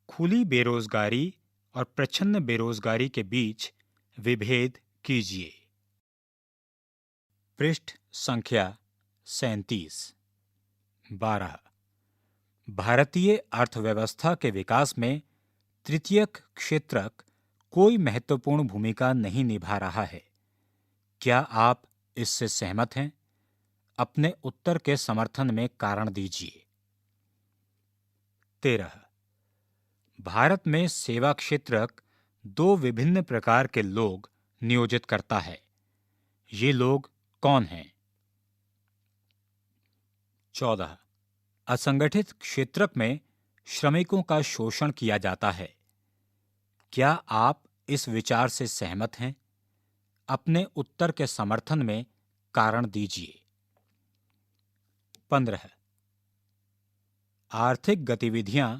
खुली बेरोजगारी और प्रच्छन्न बेरोजगारी के बीच विभेद कीजिए। पृष्ठ संख्या 37। 12। भारतीय अर्थव्यवस्था के विकास में तृतीयक क्षेत्रक कोई महत्वपूर्ण भूमिका नहीं निभा रहा है। क्या आप इससे सहमत हैं? अपने उत्तर के समर्थन में कारण दीजिए। 13। भारत में सेवा क्षेत्रक दो विभिन्न प्रकार के लोग नियोजित करता है। ये लोग कौन हैं? 14। असंगठित क्षेत्रक में श्रमिकों का शोषण किया जाता है। क्या आप इस विचार से सहमत हैं? अपने उत्तर के समर्थन में कारण दीजिए। 15। आर्थिक गतिविधियां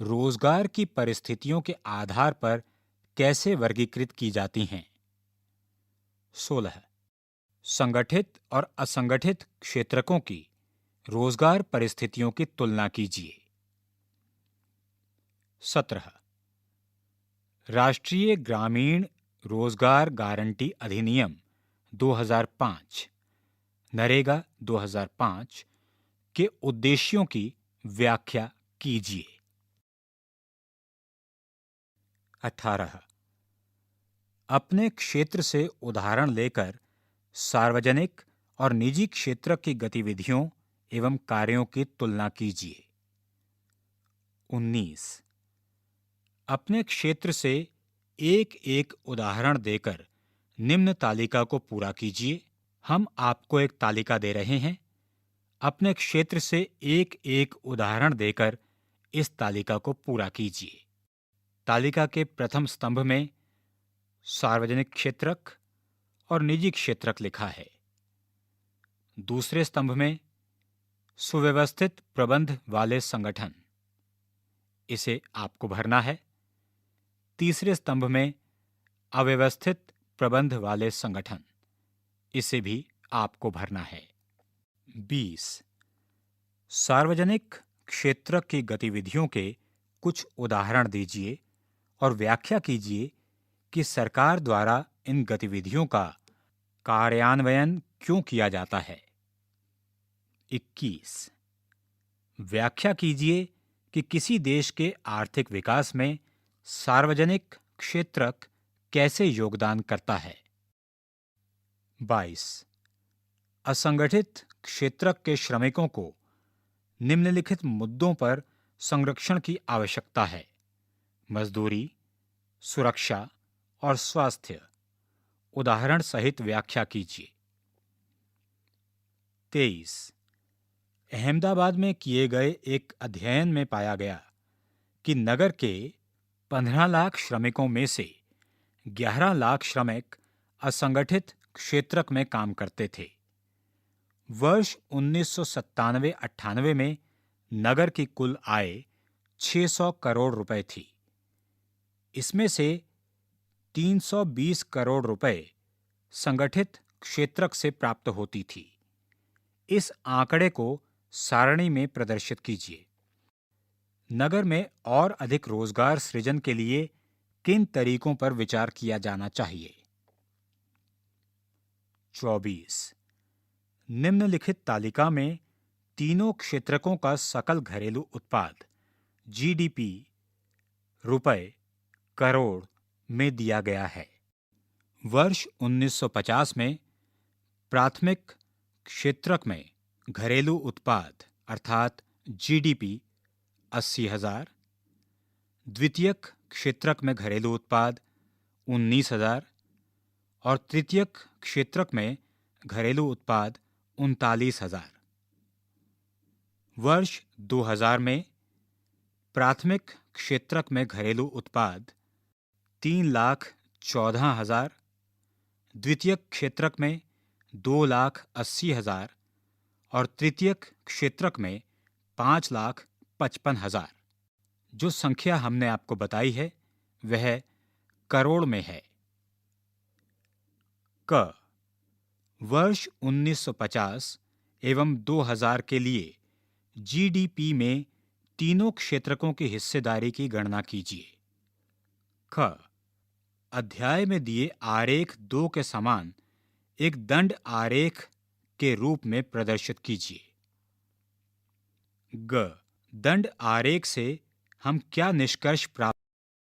रोजगार की परिस्थितियों के आधार पर कैसे वर्गीकृत की जाती हैं? 16। संगठित और असंगठित क्षेत्रकों की रोजगार परिस्थितियों की तुलना कीजिए। 17। राष्ट्रीय ग्रामीण रोजगार गारंटी अधिनियम 2005 नरेगा 2005 के उद्देश्यों की व्याख्या कीजिए। 18। अपने क्षेत्र से उदाहरण लेकर सार्वजनिक और निजी क्षेत्र की गतिविधियों एवं कार्यों की तुलना कीजिए। 19। अपने क्षेत्र से एक एक उदाहरण देकर निम्न तालिका को पूरा कीजिए। हम आपको एक तालिका दे रहे हैं। अपने क्षेत्र से एक एक उदाहरण देकर इस तालिका को पूरा कीजिए। तालिका के प्रथम स्तंभ में सार्वजनिक क्षेत्रक और निजी क्षेत्रक लिखा है। दूसरे स्तंभ में सुव्यवस्थित प्रबंध वाले संगठन, इसे आपको भरना है। तीसरे स्तंभ में अव्यवस्थित प्रबंध वाले संगठन, इसे भी आपको भरना है। 20। सार्वजनिक क्षेत्र की गतिविधियों के कुछ उदाहरण दीजिए और व्याख्या कीजिए कि सरकार द्वारा इन गतिविधियों का कार्यान्वयन क्यों किया जाता है। 21। व्याख्या कीजिए कि किसी देश के आर्थिक विकास में सार्वजनिक क्षेत्रक कैसे योगदान करता है। 22। असंगठित क्षेत्रक के श्रमिकों को निम्नलिखित मुद्दों पर संरक्षण की आवश्यकता है: मजदूरी, सुरक्षा और स्वास्थ्य। उदाहरण सहित व्याख्या कीजिए। 23। अहमदाबाद में किए गए एक अध्ययन में पाया गया कि नगर के 15 लाख श्रमिकों में से 11 लाख श्रमिक असंगठित क्षेत्रक में काम करते थे। वर्ष 1997-98 में नगर की कुल आय 600 करोड़ रुपए थी। इसमें से 320 करोड़ रुपए संगठित क्षेत्रक से प्राप्त होती थी। इस आंकड़े को सारणी में प्रदर्शित कीजिए। नगर में और अधिक रोजगार सृजन के लिए किन तरीकों पर विचार किया जाना चाहिए। 24। निम्नलिखित तालिका में तीनों क्षेत्रकों का सकल घरेलू उत्पाद जीडीपी रुपए करोड़ में दिया गया है। वर्ष 1950 में प्राथमिक क्षेत्रक में घरेलू उत्पाद अर्थात जीडीपी 80,000, द्वितीयक क्षेत्रक में घरेलू उत्पाद 19,000 और तृतीयक क्षेत्रक में घरेलू उत्पाद 39,000। वर्ष 2000 में प्राथमिक क्षेत्रक में घरेलू उत्पाद 3,14,000, द्वितीयक क्षेत्रक में 2,80,000 और तृतीयक क्षेत्रक में 5,55,000। जो संख्या हमने आपको बताई है वह करोड़ में है। क वर्ष 1950 एवं 2000 के लिए जीडीपी में तीनों क्षेत्रकों की हिस्सेदारी की गणना कीजिए। ख अध्याय में दिए आरेख 2 के समान एक दंड आरेख के रूप में प्रदर्शित कीजिए। ग, दंड आरेख से हम क्या निष्कर्ष प्राप्त